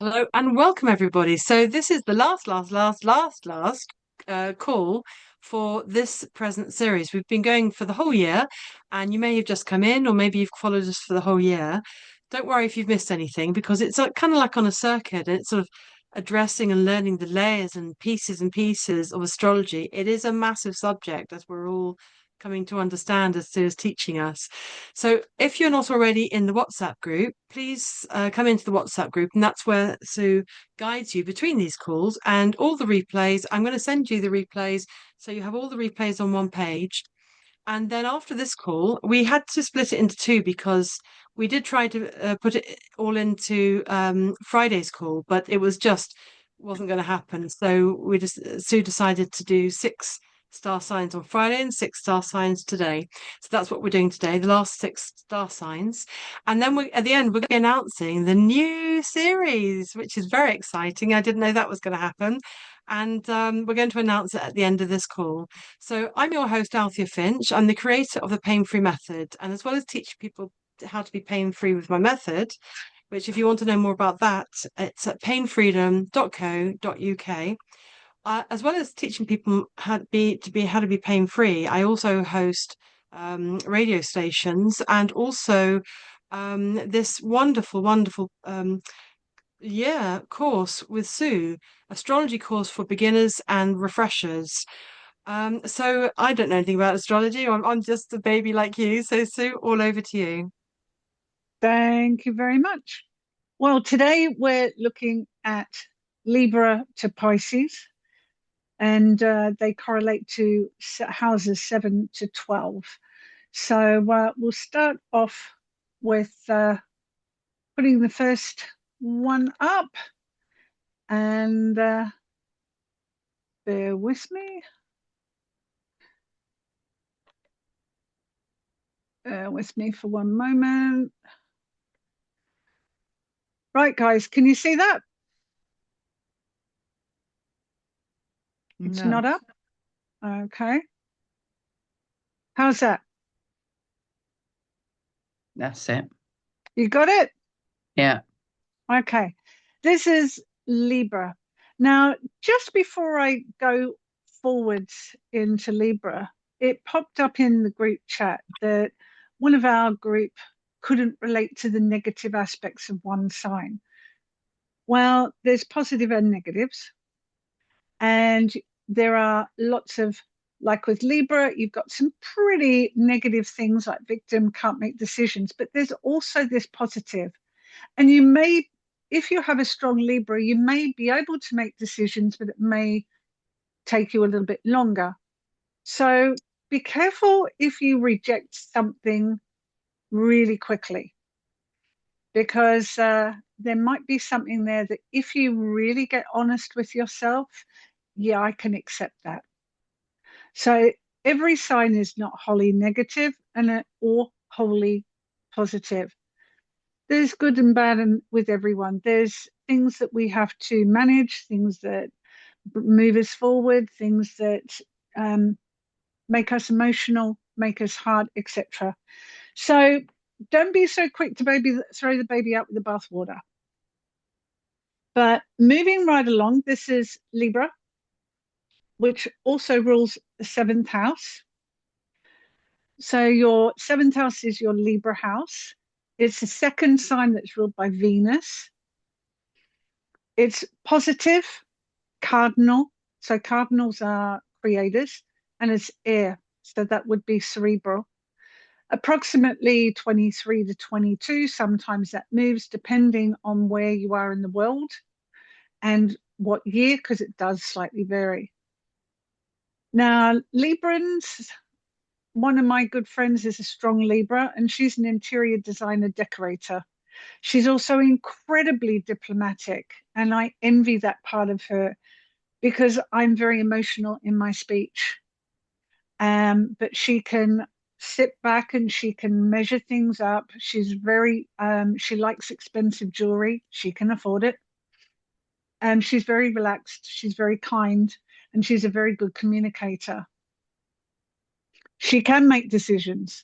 Hello and welcome everybody. So this is the last call for this present series. We've been going for the whole year, and you may have just come in, or maybe you've followed us for the whole year. Don't worry if you've missed anything, because it's kind of like on a circuit, and it's sort of addressing and learning the layers and pieces of astrology. It is a massive subject, as we're all coming to understand as Sue is teaching us. So if you're not already in the WhatsApp group, please come into the WhatsApp group, and that's where Sue guides you between these calls and all the replays. I'm going to send you the replays, so you have all the replays on one page. And then after this call, we had to split it into two because we did try to put it all into Friday's call, but it was just wasn't going to happen. So Sue decided to do six star signs on Friday and six star signs today. So that's what we're doing today, the last six star signs. And then we at the end, we're going to be announcing the new series, which is very exciting. I didn't know that was going to happen. And we're going to announce it at the end of this call. So I'm your host, Althea Finch. I'm the creator of the Pain-Free method. And as well as teaching people how to be pain-free with my method, which if you want to know more about that, it's at painfreedom.co.uk. As well as teaching people how to be pain-free, I also host radio stations and also this wonderful course with Sue, astrology course for beginners and refreshers. So I don't know anything about astrology. I'm just a baby like you. So Sue, all over to you. Thank you very much. Well, today we're looking at Libra to Pisces, and they correlate to houses 7 to 12. So we'll start off with putting the first one up, and bear with me. Bear with me for one moment. Right, guys, can you see that? It's No, not up. Okay. How's that? that's it. You got it? Yeah. Okay. This is Libra. Now, just before I go forwards into Libra, it popped up in the group chat that one of our group couldn't relate to the negative aspects of one sign. Well, there's positive and negatives, and there are lots of, like with Libra, you've got some pretty negative things like victim, can't make decisions, but there's also this positive. And you may, if you have a strong Libra, you may be able to make decisions, but it may take you a little bit longer. So be careful if you reject something really quickly, because there might be something there that if you really get honest with yourself, yeah, I can accept that. So every sign is not wholly negative or wholly positive. There's good and bad with everyone. There's things that we have to manage, things that move us forward, things that make us emotional, make us hard, etc. So don't be so quick to throw the baby out with the bathwater. But moving right along, this is Libra, which also rules the seventh house. So your seventh house is your Libra house. It's the second sign that's ruled by Venus. It's positive, cardinal. So cardinals are creators, and it's air. So that would be cerebral. Approximately 23 to 22. Sometimes that moves depending on where you are in the world and what year, because it does slightly vary. Now, Librans, one of my good friends is a strong Libra, and she's an interior designer decorator. She's also incredibly diplomatic, and I envy that part of her because I'm very emotional in my speech. But she can sit back and she can measure things up. She's she likes expensive jewelry. She can afford it. And she's very relaxed. She's very kind, and she's a very good communicator. She can make decisions.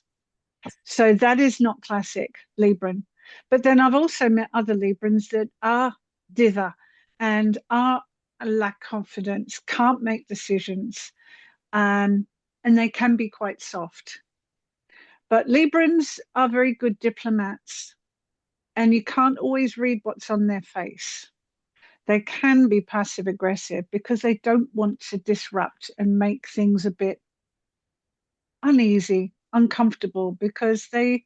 So that is not classic Libran. But then I've also met other Librans that are dither, and are lack confidence, can't make decisions, um, and they can be quite soft. But Librans are very good diplomats, and you can't always read what's on their face. They can be passive aggressive because they don't want to disrupt and make things a bit uneasy, uncomfortable, because they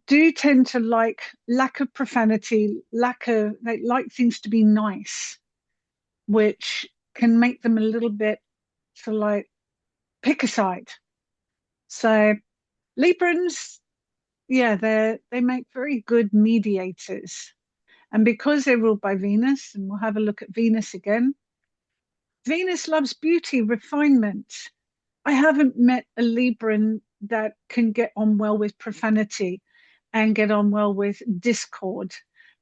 do tend to like lack of profanity, they like things to be nice, which can make them a little bit sort of like pick a side. So Librans, yeah, they make very good mediators. And because they're ruled by Venus, and we'll have a look at Venus again, Venus loves beauty, refinement. I haven't met a Libran that can get on well with profanity and get on well with discord.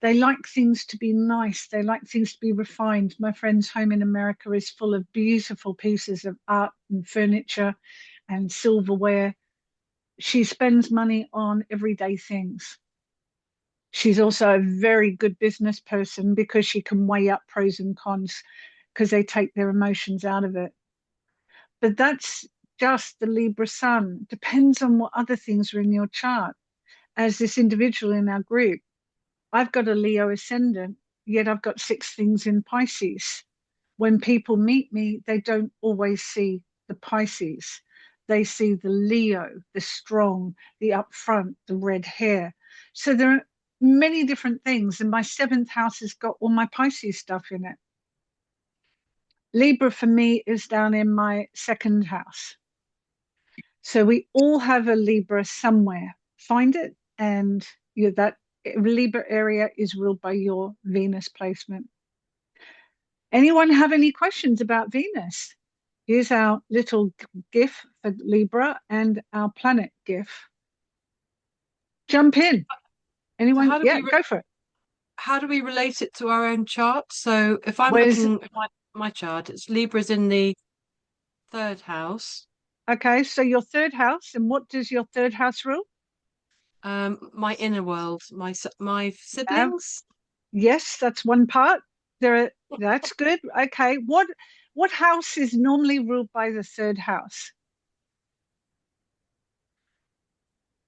They like things to be nice. They like things to be refined. My friend's home in America is full of beautiful pieces of art and furniture and silverware. She spends money on everyday things. She's also a very good business person because she can weigh up pros and cons because they take their emotions out of it. But that's just the Libra sun. Depends on what other things are in your chart. As this individual in our group, I've got a Leo ascendant, yet I've got 6 things in Pisces. When people meet me, they don't always see the Pisces. They see the Leo, the strong, the upfront, the red hair. So there are many different things, and my 7th house has got all my Pisces stuff in it. Libra for me is down in my 2nd house. So we all have a Libra somewhere. Find it, and that Libra area is ruled by your Venus placement. Anyone have any questions about Venus? Here's our little GIF for Libra and our planet GIF. Jump in. So Anyone? Yeah, go for it. how do we relate it to our own chart? So if I'm Where's looking at my chart, it's Libra's in the third house. okay? So your 3rd house, and what does your 3rd house rule? My inner world, my Yeah, siblings. yes, that's one part. That's good. Okay, what house is normally ruled by the 3rd house?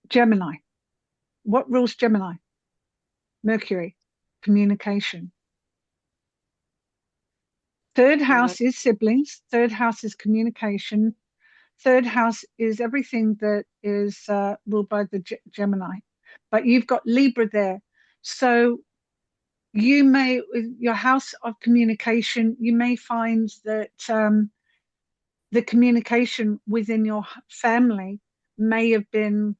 Gemini. What rules Gemini? Mercury, communication. 3rd Okay, that house is siblings. 3rd house is communication. 3rd house is everything that is ruled by the Gemini. But you've got Libra there. So you may, with your house of communication, you may find that the communication within your family may have been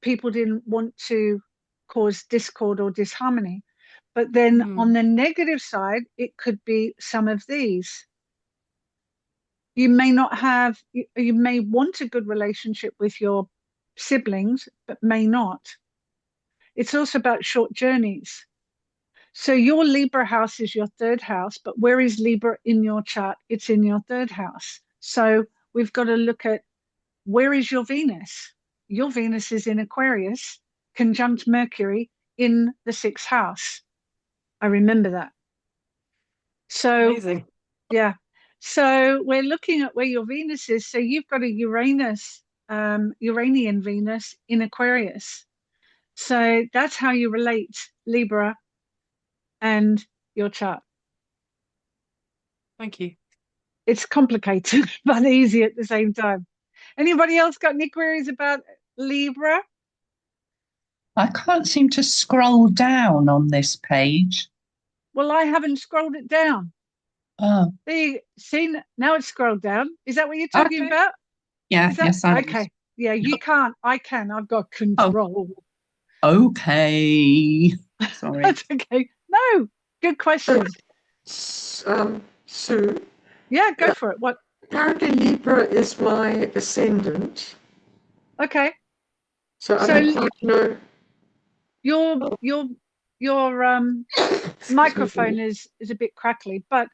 people didn't want to cause discord or disharmony. But then on mm, the negative side, it could be some of these. You may not have, you may want a good relationship with your siblings, but may not. It's also about short journeys. So your Libra house is your 3rd house, but where is Libra in your chart? It's in your 3rd house. So we've got to look at where is your Venus? Your Venus is in Aquarius, conjunct Mercury in the 6th house. I remember that. So, amazing. yeah. So we're looking at where your Venus is. So you've got a Uranian Venus in Aquarius. So that's how you relate Libra and your chart. Thank you. It's complicated, but easy at the same time. Anybody else got any queries about Libra? I can't seem to scroll down on this page. Well, I haven't scrolled it down. Oh, There you see, now it's scrolled down. Is that what you're talking okay. about? Yeah, Is that yes, that is. okay? Yeah, you Yep. can't. I can. I've got Oh, control. okay. Sorry. That's okay. No, good question. Sue, Yeah, go for it. What? apparently Libra is my ascendant, Okay. so I don't So quite know. your your your Excuse microphone me. is a bit crackly, but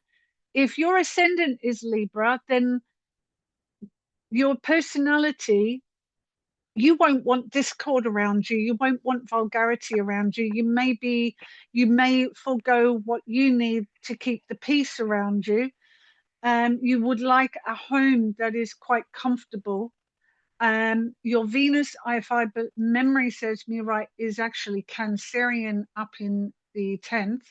if your ascendant is Libra, then your personality you won't want discord around you. You won't want vulgarity around you. You may forego what you need to keep the peace around you. You would like a home that is quite comfortable. Your Venus, if memory serves me right, is actually Cancerian up in the 10th.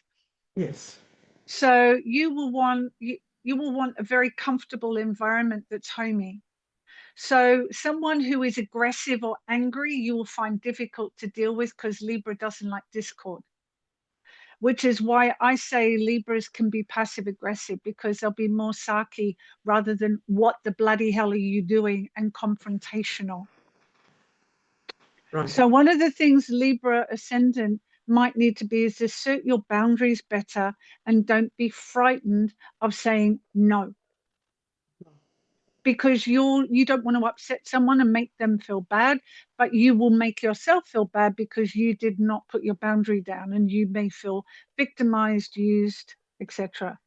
Yes. So you will want a very comfortable environment that's homey. So someone who is aggressive or angry, you will find difficult to deal with because Libra doesn't like discord, which is why I say Libras can be passive aggressive because they'll be more sarky rather than what the bloody hell are you doing and confrontational. Right. So one of the things Libra ascendant might need to be is assert your boundaries better and don't be frightened of saying no. Because you don't want to upset someone and make them feel bad, but you will make yourself feel bad because you did not put your boundary down and you may feel victimized, used, etc.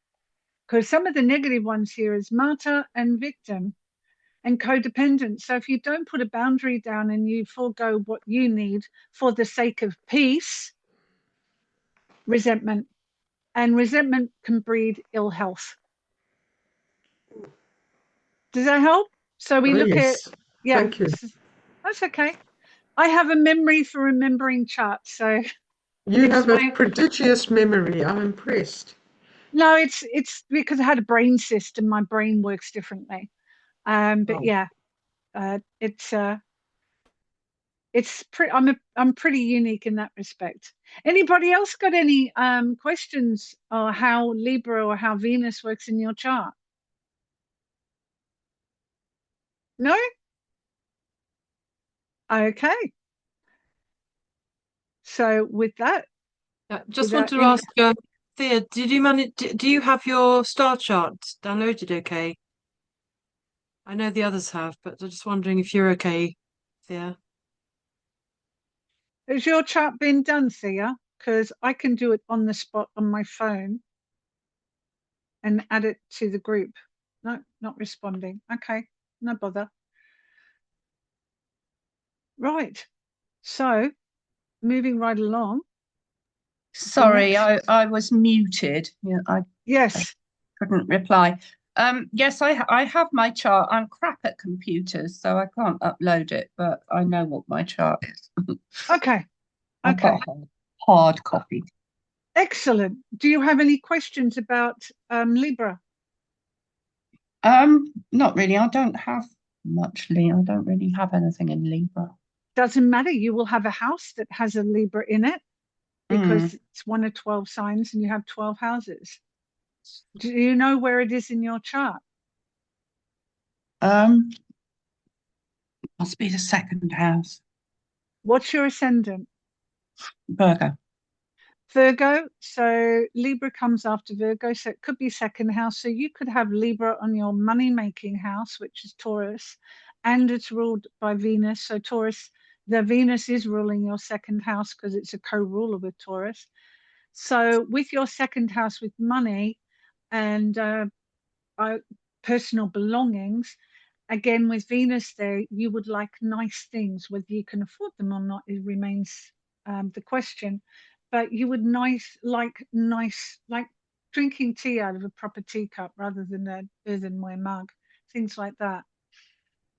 Because some of the negative ones here is martyr and victim and codependent. So if you don't put a boundary down and you forego what you need for the sake of peace, resentment, and resentment can breed ill health. Does that help? So we Oh, look at, yes. yeah, Thank you. that's okay. I have a memory for remembering charts, so You it's have a my prodigious memory. I'm impressed. no, it's because I had a brain cyst and my brain works differently. But Oh. yeah, uh, it's uh, I'm pretty unique in that respect. Anybody else got any questions or how Libra or how Venus works in your chart? No? Okay. So with that, Just without wanted to any, ask, Thea, did you manage? Do you have your star chart downloaded? Okay. I know the others have, but I'm just wondering if you're okay, Thea. has your chart been done, Thea? Because I can do it on the spot on my phone and add it to the group. No, not responding. Okay, no bother. Right. So moving right along. Sorry, Next, I was muted. Yeah, I yes. couldn't reply. Yes, I have my chart. I'm crap at computers, so I can't upload it, but I know what my chart is. Okay. I've got Okay. a hard copy. Excellent. Do you have any questions about Libra? Not really. I don't have much Libra. I don't really have anything in Libra. Doesn't matter. You will have a house that has a Libra in it because it's one of 12 signs and you have 12 houses. Do you know where it is in your chart? Um, must be the second house. What's your ascendant? Virgo. Virgo. So Libra comes after Virgo. So it could be second house. So you could have Libra on your money making house, which is Taurus, and it's ruled by Venus. So Taurus, the Venus is ruling your second house because it's a co-ruler with Taurus. So with your second house with money and personal belongings, again with Venus there, you would like nice things. Whether you can afford them or not, it remains the question. But you would like drinking tea out of a proper teacup rather than an earthenware mug, things like that.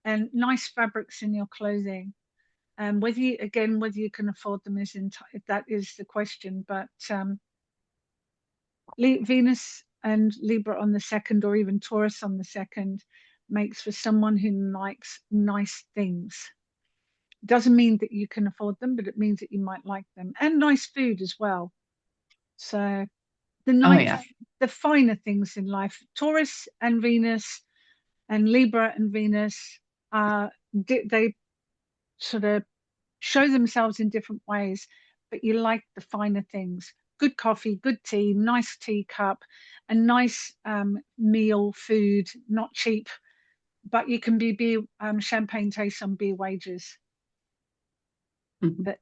And nice fabrics in your clothing. And whether you can afford them that is the question. But Venus and Libra on the second, or even Taurus on the second, makes for someone who likes nice things. Doesn't mean that you can afford them, but it means that you might like them, and nice food as well. So Oh yeah. the finer things in life. Taurus and Venus, and Libra and Venus, they sort of show themselves in different ways, but you like the finer things. Good coffee, good tea, nice teacup, a nice meal, food, not cheap, but you can be champagne taste on beer wages. But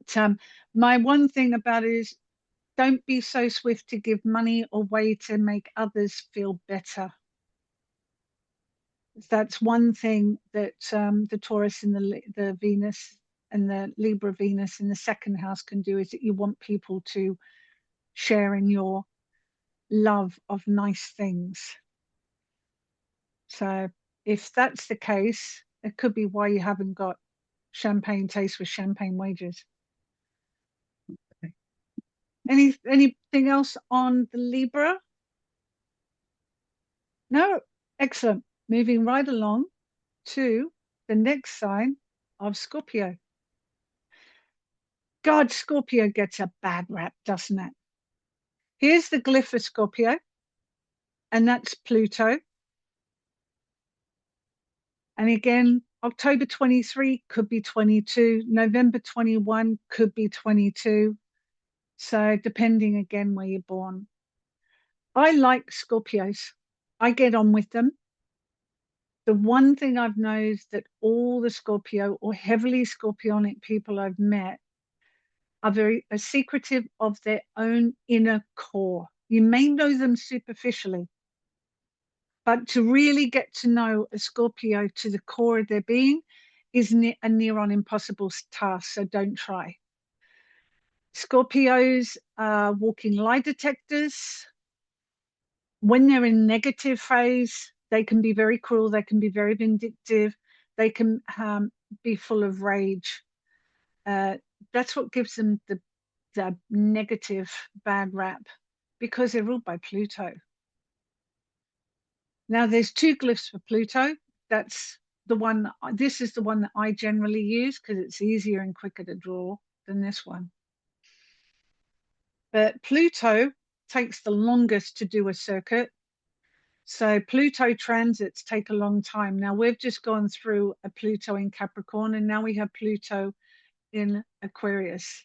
my one thing about it is don't be so swift to give money away to make others feel better. That's one thing that the Taurus and the Venus and the Libra Venus in the second house can do is that you want people to share in your love of nice things. So if that's the case, it could be why you haven't got champagne taste with champagne wages. Anything else on the Libra? No? Excellent. Moving right along to the next sign of Scorpio. God, Scorpio gets a bad rap, doesn't it? Here's the glyph for Scorpio, and that's Pluto. And again, October 23 could be 22, November 21 could be 22. So depending again where you're born. I like Scorpios. I get on with them. The one thing I've noticed that all the Scorpio or heavily Scorpionic people I've met are secretive of their own inner core. You may know them superficially, but to really get to know a Scorpio to the core of their being is a near on impossible task, so don't try. Scorpios are walking lie detectors. When they're in negative phase, they can be very cruel, they can be very vindictive, they can be full of rage. That's what gives them the negative bad rap, because they're ruled by Pluto. Now there's two glyphs for Pluto. That's the one, this is the one that I generally use because it's easier and quicker to draw than this one. But Pluto takes the longest to do a circuit. So Pluto transits take a long time. Now we've just gone through a Pluto in Capricorn, and now we have Pluto in Aquarius,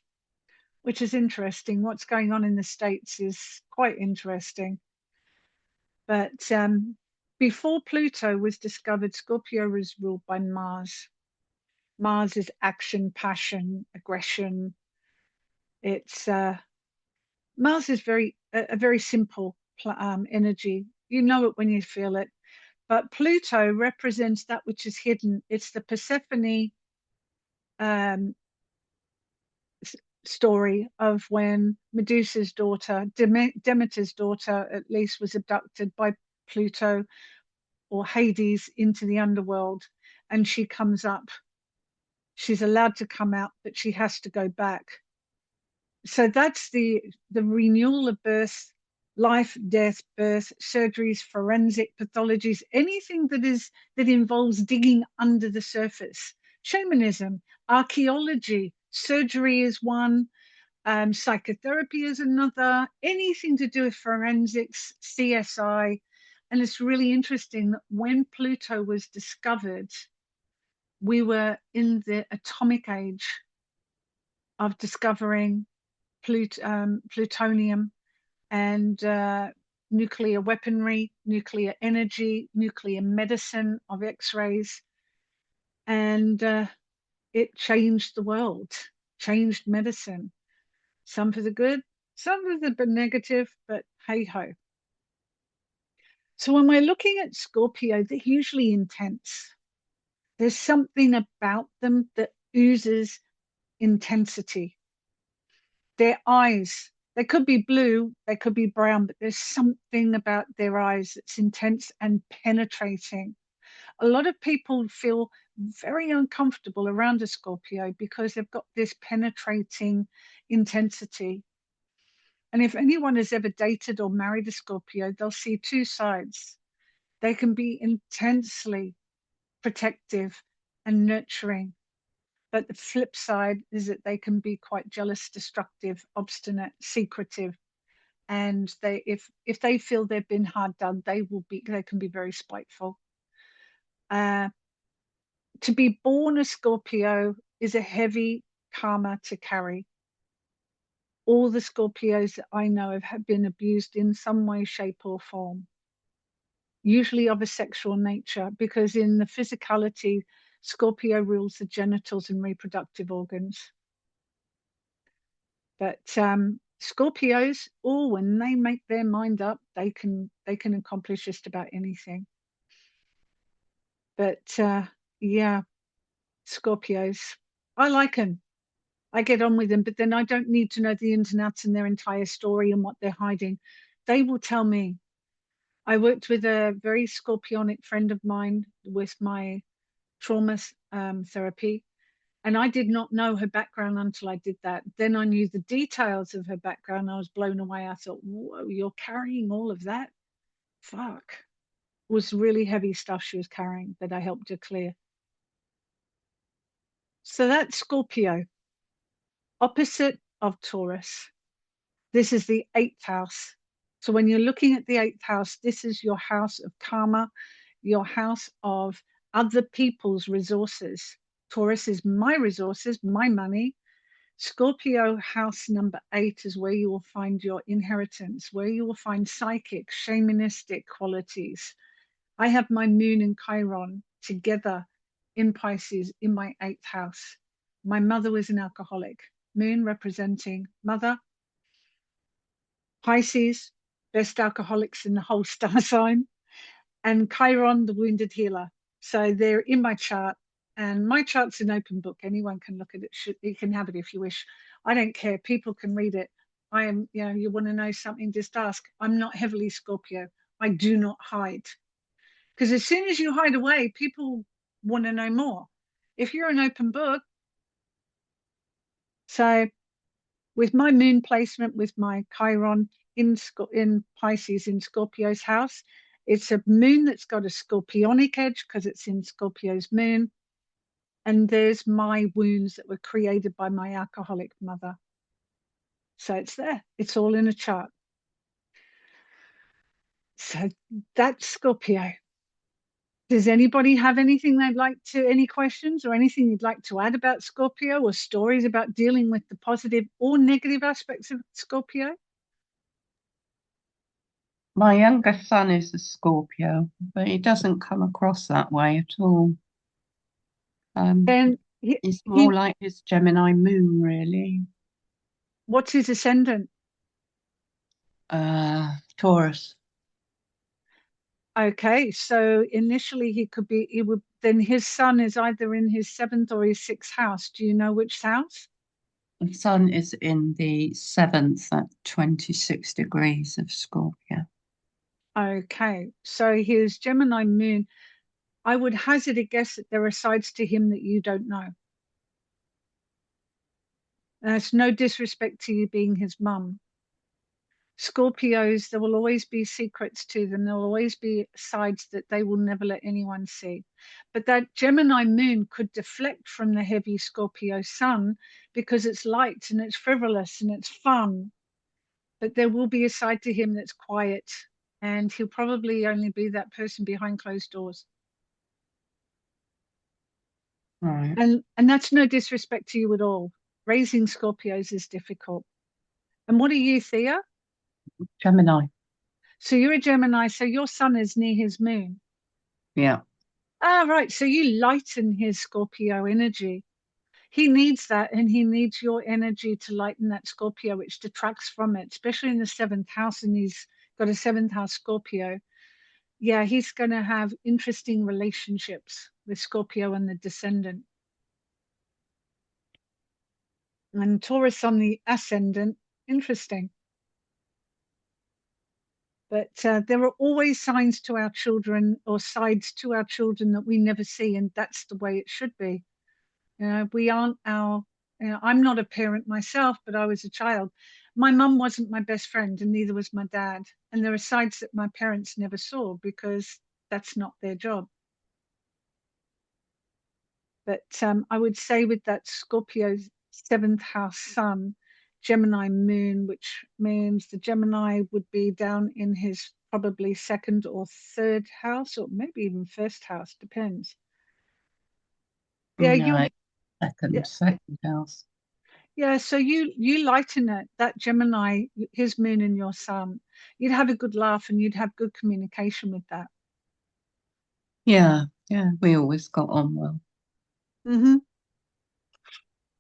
which is interesting. What's going on in the States is quite interesting. But before Pluto was discovered, Scorpio was ruled by Mars. Mars is action, passion, aggression. It's Mars is a very simple energy. You know it when you feel it. But Pluto represents that which is hidden. It's the Persephone story of when Medusa's daughter, Demeter's daughter at least, was abducted by Pluto or Hades into the underworld, and she comes up. She's allowed to come out, but she has to go back. So that's the renewal of birth, life, death, birth, surgeries, forensic pathologies, anything that involves digging under the surface. Shamanism, archaeology, surgery is one, psychotherapy is another, anything to do with forensics, CSI. And it's really interesting that when Pluto was discovered, we were in the atomic age of discovering plutonium and nuclear weaponry, nuclear energy, nuclear medicine of X-rays. And it changed the world, changed medicine. Some for the good, some for the negative, but hey-ho. So when we're looking at Scorpio, they're usually intense. There's something about them that oozes intensity. Their eyes, they could be blue, they could be brown, but there's something about their eyes that's intense and penetrating. A lot of people feel very uncomfortable around a Scorpio because they've got this penetrating intensity. And if anyone has ever dated or married a Scorpio, they'll see two sides. They can be intensely protective and nurturing. But the flip side is that they can be quite jealous, destructive, obstinate, secretive. And if they feel they've been hard done, they can be very spiteful. To be born a Scorpio is a heavy karma to carry. All the Scorpios that I know have been abused in some way, shape, or form, usually of a sexual nature, because in the physicality, Scorpio rules the genitals and reproductive organs. But Scorpios, when they make their mind up, they can accomplish just about anything. But yeah, Scorpios. I like them. I get on with them, but then I don't need to know the ins and outs and their entire story and what they're hiding. They will tell me. I worked with a very scorpionic friend of mine with my trauma therapy, and I did not know her background until I did that. Then I knew the details of her background. I was blown away. I thought, whoa, you're carrying all of that? Fuck. It was really heavy stuff she was carrying that I helped her clear. So that's Scorpio, opposite of Taurus. This is the eighth house. So when you're looking at the eighth house, this is your house of karma, your house of other people's resources. Taurus is my resources, my money. Scorpio house number 8 is where you will find your inheritance, where you will find psychic, shamanistic qualities. I have my moon and Chiron together in Pisces in my 8th house. My mother was an alcoholic. Moon representing mother. Pisces, best alcoholics in the whole star sign. And Chiron, the wounded healer. So they're in my chart. And my chart's an open book. Anyone can look at it. You can have it if you wish. I don't care. People can read it. I am, you want to know something, just ask. I'm not heavily Scorpio. I do not hide. Because as soon as you hide away, people want to know more. If you're an open book, so with my moon placement, with my Chiron in Pisces in Scorpio's house, it's a moon that's got a scorpionic edge because it's in Scorpio's moon. And there's my wounds that were created by my alcoholic mother. So it's there. It's all in a chart. So that's Scorpio. Does anybody have anything they'd like to, any questions or anything you'd like to add about Scorpio or stories about dealing with the positive or negative aspects of Scorpio? My younger son is a Scorpio, but he doesn't come across that way at all. And He's more like his Gemini moon, really. What's his ascendant? Taurus. Okay, so initially he would, then his sun is either in his 7th or his 6th house. Do you know which house? The sun is in the 7th at 26 degrees of Scorpio. Okay, so his Gemini moon, I would hazard a guess that there are sides to him that you don't know. And it's no disrespect to you being his mum. Scorpios, there will always be secrets to them. There will always be sides that they will never let anyone see. But that Gemini moon could deflect from the heavy Scorpio sun because it's light and it's frivolous and it's fun. But there will be a side to him that's quiet, and he'll probably only be that person behind closed doors. Right. And that's no disrespect to you at all. Raising Scorpios is difficult. And what are you, Thea? Gemini. So you're a Gemini, so your sun is near his moon. Yeah. Ah, right. So you lighten his Scorpio energy. He needs that, and he needs your energy to lighten that Scorpio, which detracts from it, especially in the 7th house, and he's got a 7th house Scorpio. Yeah, he's going to have interesting relationships with Scorpio and the descendant. And Taurus on the ascendant, interesting. But there are always signs to our children or sides to our children that we never see, and that's the way it should be. We aren't I'm not a parent myself, but I was a child. My mum wasn't my best friend, and neither was my dad. And there are sides that my parents never saw because that's not their job. But I would say with that Scorpio's 7th house sun, Gemini moon, which means the Gemini would be down in his probably 2nd or 3rd house, or maybe even 1st house, depends. Yeah, No, yeah. second house. Yeah, so you lighten it, that Gemini, his moon and your sun, you'd have a good laugh and you'd have good communication with that. Yeah, we always got on well. Mm-hmm.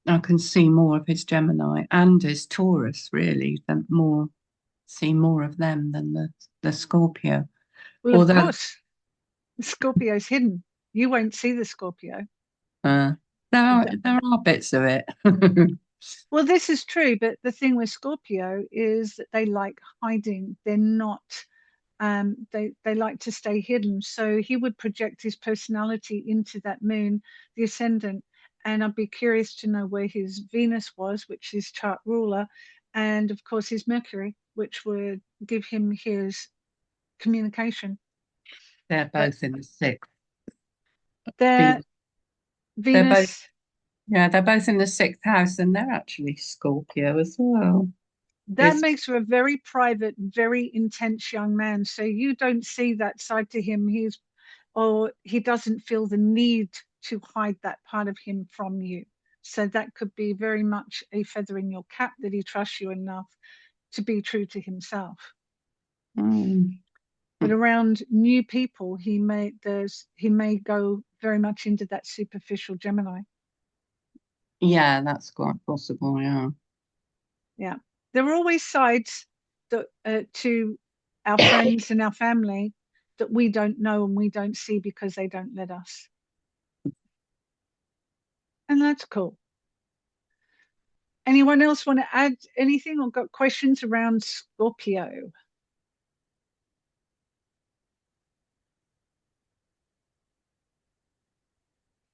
I can see more of his Gemini and his Taurus, really, see more of them than the Scorpio. Well, of course, Scorpio's hidden. You won't see the Scorpio. There are bits of it. Well, this is true, but the thing with Scorpio is that they like hiding. They're not, they like to stay hidden. So he would project his personality into that moon, the ascendant. And I'd be curious to know where his Venus was, which is chart ruler, and of course his Mercury, which would give him his communication. They're But both in the sixth. their They're both, Venus, yeah, they're both in the sixth house, and they're actually Scorpio as well. that It's, makes for a very private, very intense young man. So you don't see that side to him. Or he doesn't feel the need to hide that part of him from you. So that could be very much a feather in your cap that he trusts you enough to be true to himself. mm, But around new people, he may go very much into that superficial Gemini. yeah, that's quite possible. Yeah. Yeah, there are always sides that to our friends and our family that we don't know and we don't see because they don't let us, and that's cool. Anyone else want to add anything or got questions around Scorpio?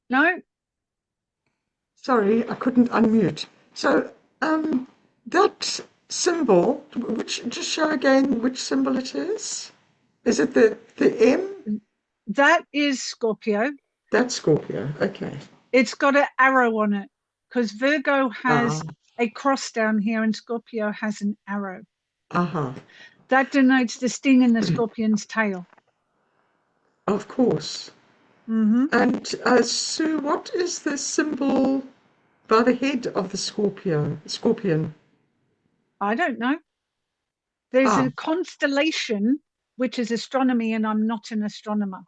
No? Sorry, I couldn't unmute. So, that symbol, which just show again which symbol it is? Is it the M? That is Scorpio. That's Scorpio. Okay. It's got an arrow on it because Virgo Ah, has a cross down here and Scorpio has an arrow. uh-huh. That denotes the sting in the scorpion's tail. Of course. Hmm. And Sue, what is the symbol by the head of the scorpion? I don't know. There's Ah, a constellation, which is astronomy, and I'm not an astronomer.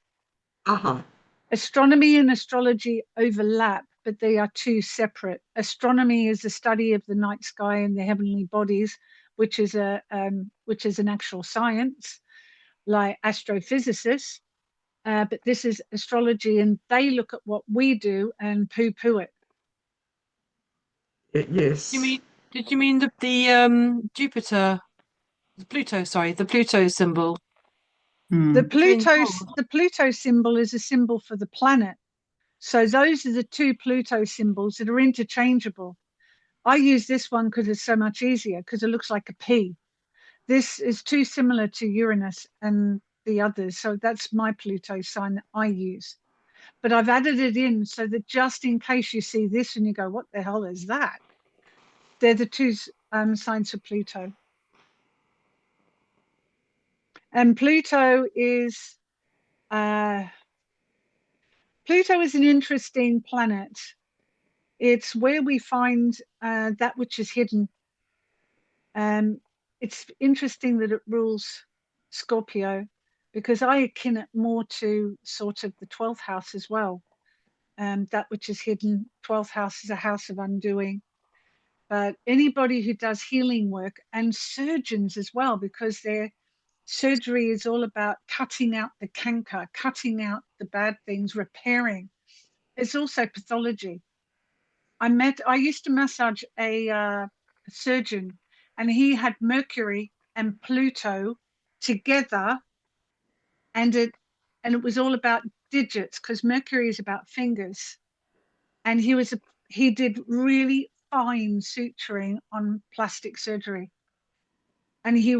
aha. Astronomy and astrology overlap, but they are two separate. Astronomy is the study of the night sky and the heavenly bodies, which is an actual science, like astrophysicists. But this is astrology, and they look at what we do and poo-poo it. You Yes. mean, did you mean the Jupiter, Pluto, sorry, the Pluto symbol? The Mm. Twin Pluto poles. the Pluto symbol is a symbol for the planet. So those are the two Pluto symbols that are interchangeable. I use this one because it's so much easier because it looks like a P. This is too similar to Uranus and the others. So that's my Pluto sign that I use. But I've added it in so that just in case you see this and you go, what the hell is that? They're the two signs for Pluto. And uh, Pluto is an interesting planet. It's where we find that which is hidden. It's interesting that it rules Scorpio because I akin it more to sort of the 12th house as well. That which is hidden, 12th house is a house of undoing. But anybody who does healing work and surgeons as well, because their surgery is all about cutting out the canker, cutting out the bad things, repairing. It's also pathology. I used to massage a surgeon, and he had Mercury and Pluto together, and it was all about digits because Mercury is about fingers, and he did really fine suturing on plastic surgery, and he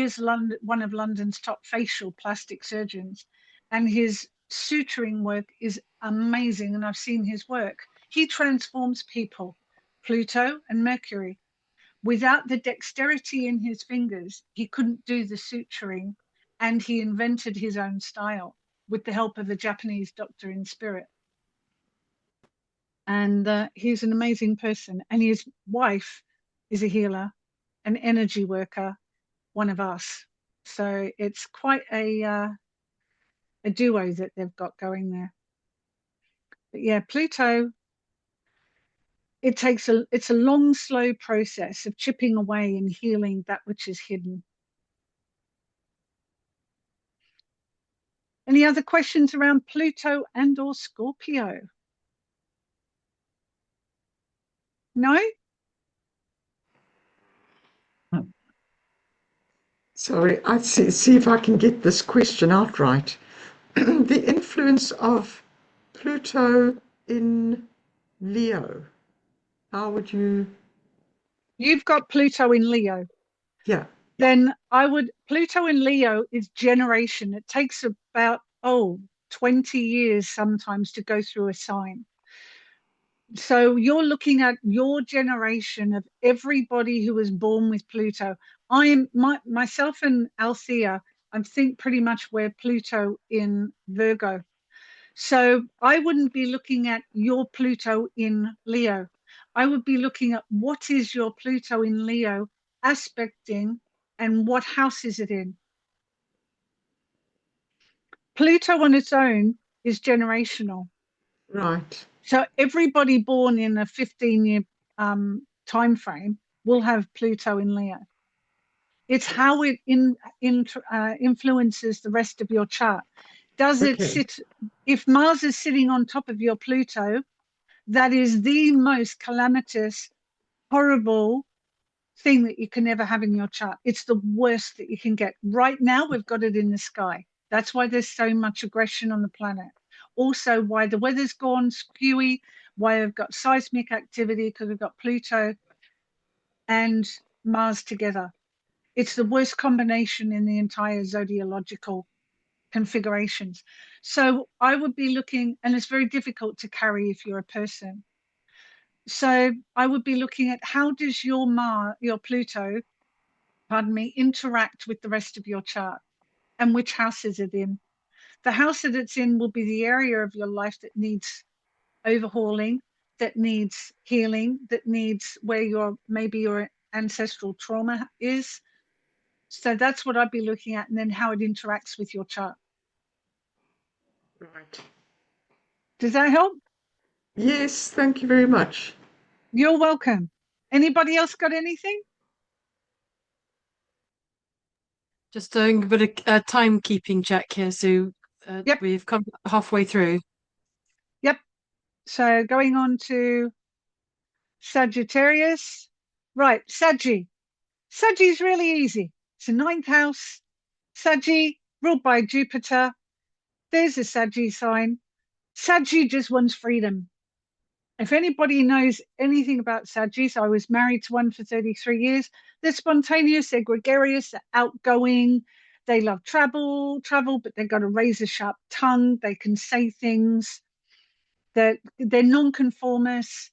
is London, one of London's top facial plastic surgeons, and his suturing work is amazing, and I've seen his work. He transforms people, Pluto and Mercury. Without the dexterity in his fingers, he couldn't do the suturing, and he invented his own style with the help of a Japanese doctor in spirit. And he's an amazing person. And his wife is a healer, an energy worker, one of us. So it's quite a duo that they've got going there. But yeah, Pluto, it's a long, slow process of chipping away and healing that which is hidden. Any other questions around Pluto and or Scorpio? No? Sorry, I see if I can get this question out right. The influence of Pluto in Leo. How would you? You've got Pluto in Leo. Yeah. Then Pluto in Leo is generation. It takes about, 20 years sometimes to go through a sign. So you're looking at your generation of everybody who was born with Pluto. Myself and Althea, I think pretty much we're Pluto in Virgo. So I wouldn't be looking at your Pluto in Leo. I would be looking at what is your Pluto in Leo aspecting and what house is it in. Pluto on its own is generational. Right. So everybody born in a 15-year time frame will have Pluto in Leo. It's how it influences the rest of your chart. Does it Okay. sit? If Mars is sitting on top of your Pluto, that is the most calamitous, horrible thing that you can ever have in your chart. It's the worst that you can get. Right now, we've got it in the sky. That's why there's so much aggression on the planet. Also, why the weather's gone skewy, why we've got seismic activity, because we've got Pluto and Mars together. It's the worst combination in the entire zodiological configurations. So I would be looking, and it's very difficult to carry if you're a person. So I would be looking at how does your Pluto, pardon me, interact with the rest of your chart, and which house is it in? The house that it's in will be the area of your life that needs overhauling, that needs healing, that needs where maybe your ancestral trauma is. So that's what I'd be looking at, and then how it interacts with your chart. Right. Does that help? Yes, thank you very much. You're welcome. Anybody else got anything? Just doing a bit of timekeeping check here, Sue. Yep, We've come halfway through. yep. So going on to Sagittarius. Right, Saggy. Saggy's really easy. It's a ninth house. Saggy, ruled by Jupiter. There's a Saggy sign. Saggy just wants freedom. If anybody knows anything about Sagittarius, I was married to one for 33 years. They're spontaneous, they're gregarious, they're outgoing. They love travel, but they've got a razor sharp tongue. They can say things. They're nonconformists.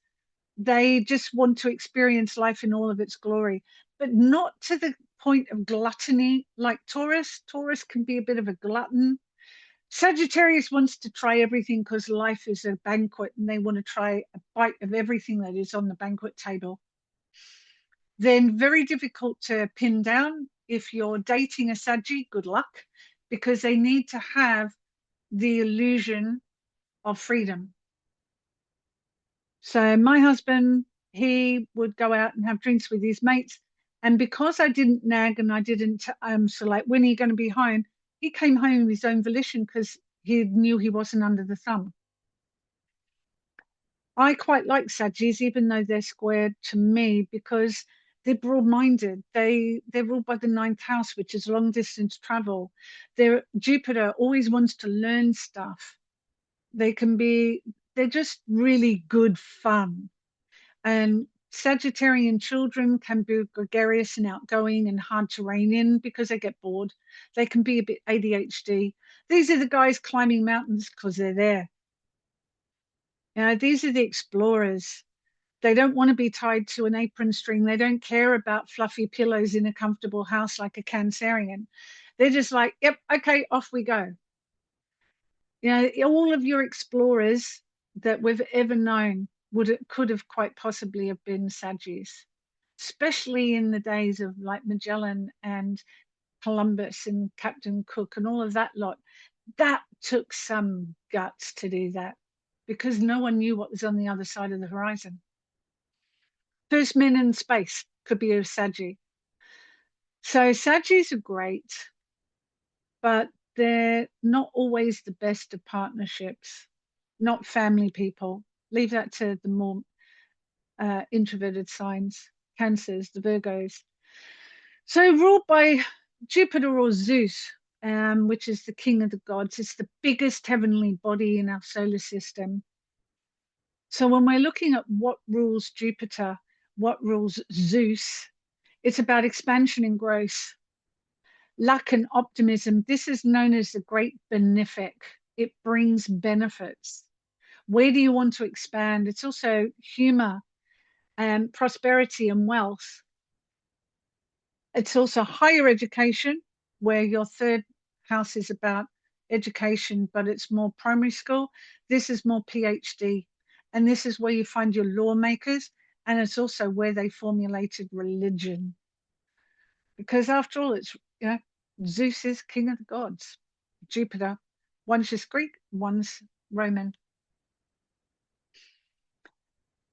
They just want to experience life in all of its glory, but not to the point of gluttony like Taurus. Taurus can be a bit of a glutton. Sagittarius wants to try everything because life is a banquet and they want to try a bite of everything that is on the banquet table. Then very difficult to pin down. If you're dating a Saggy, good luck, because they need to have the illusion of freedom. So my husband, he would go out and have drinks with his mates. And because I didn't nag and I didn't so like, when are you going to be home? He came home of his own volition because he knew he wasn't under the thumb. I quite like Saggies, even though they're squared to me, because they're broad-minded. They're ruled by the ninth house, which is long distance travel. Jupiter always wants to learn stuff. They're just really good fun. And Sagittarian children can be gregarious and outgoing and hard to rein in because they get bored. They can be a bit ADHD. These are the guys climbing mountains because they're there. These are the explorers. They don't want to be tied to an apron string. They don't care about fluffy pillows in a comfortable house like a Cancerian. They're just like, yep, okay, off we go. All of your explorers that we've ever known could have quite possibly have been Saggies, especially in the days of like Magellan and Columbus and Captain Cook and all of that lot. That took some guts to do that because no one knew what was on the other side of the horizon. First men in space could be a Saggy. So Saggies are great, but they're not always the best of partnerships, not family people. Leave that to the more introverted signs, Cancers, the Virgos. So ruled by Jupiter or Zeus, which is the king of the gods. It's the biggest heavenly body in our solar system. So when we're looking at what rules Jupiter, what rules Zeus, it's about expansion and growth, luck and optimism. This is known as the great benefic. It brings benefits. Where do you want to expand? It's also humor and prosperity and wealth. It's also higher education, where your third house is about education, but it's more primary school. This is more PhD. And this is where you find your lawmakers. And it's also where they formulated religion. Because after all, it's, you know, Zeus is king of the gods. Jupiter, one's just Greek, one's Roman.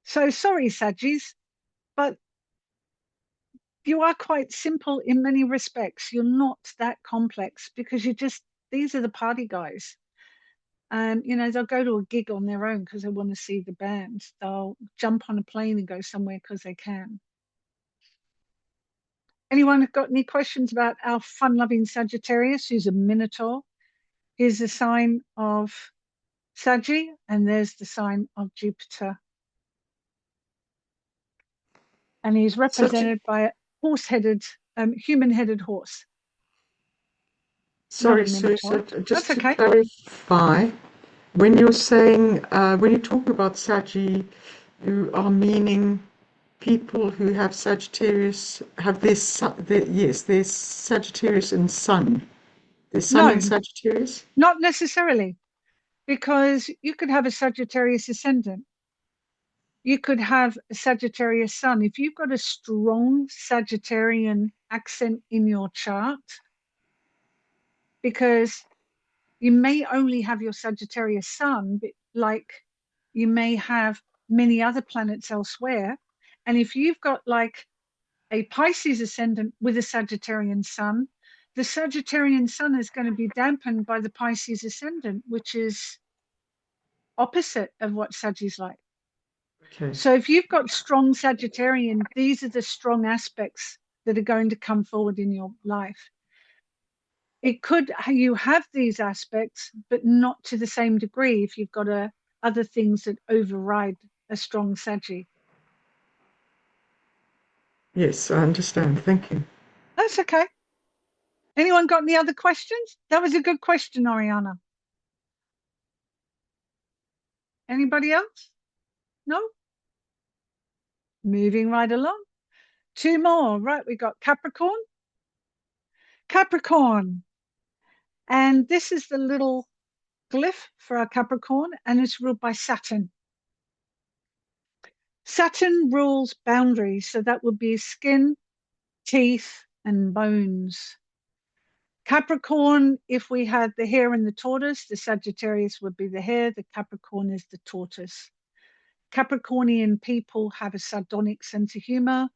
So sorry, Saggies, but you are quite simple in many respects. You're not that complex because these are the party guys. You know, they'll go to a gig on their own because they want to see the band. They'll jump on a plane and go somewhere because they can. Anyone got any questions about our fun-loving Sagittarius, who's a Minotaur? Here's the sign of Saggy, and there's the sign of Jupiter. And he's represented by a horse-headed, human-headed horse. Sorry, Sue, so just That's to okay. clarify, when you're saying, when you talk about Saggy, you are meaning people who have Sagittarius, have their Sagittarius in Sun. Their Sun in Sagittarius? Not necessarily, because you could have a Sagittarius ascendant. You could have a Sagittarius sun. If you've got a strong Sagittarian accent in your chart, because you may only have your Sagittarius sun, but like you may have many other planets elsewhere. And if you've got like a Pisces ascendant with a Sagittarian sun, the Sagittarian sun is going to be dampened by the Pisces ascendant, which is opposite of what Sagittarius like. Okay. So if you've got strong Sagittarian, these are the strong aspects that are going to come forward in your life. It could, you have these aspects, but not to the same degree if you've got other things that override a strong Saggy. Yes, I understand. Thank you. That's okay. Anyone got any other questions? That was a good question, Oriana. Anybody else? No? Moving right along. Two more. Right, we got Capricorn. Capricorn. And this is the little glyph for our Capricorn, and it's ruled by Saturn. Saturn rules boundaries, so that would be skin, teeth, and bones. Capricorn, if we had the hare and the tortoise, the Sagittarius would be the hare, the Capricorn is the tortoise. Capricornian people have a sardonic sense of humor.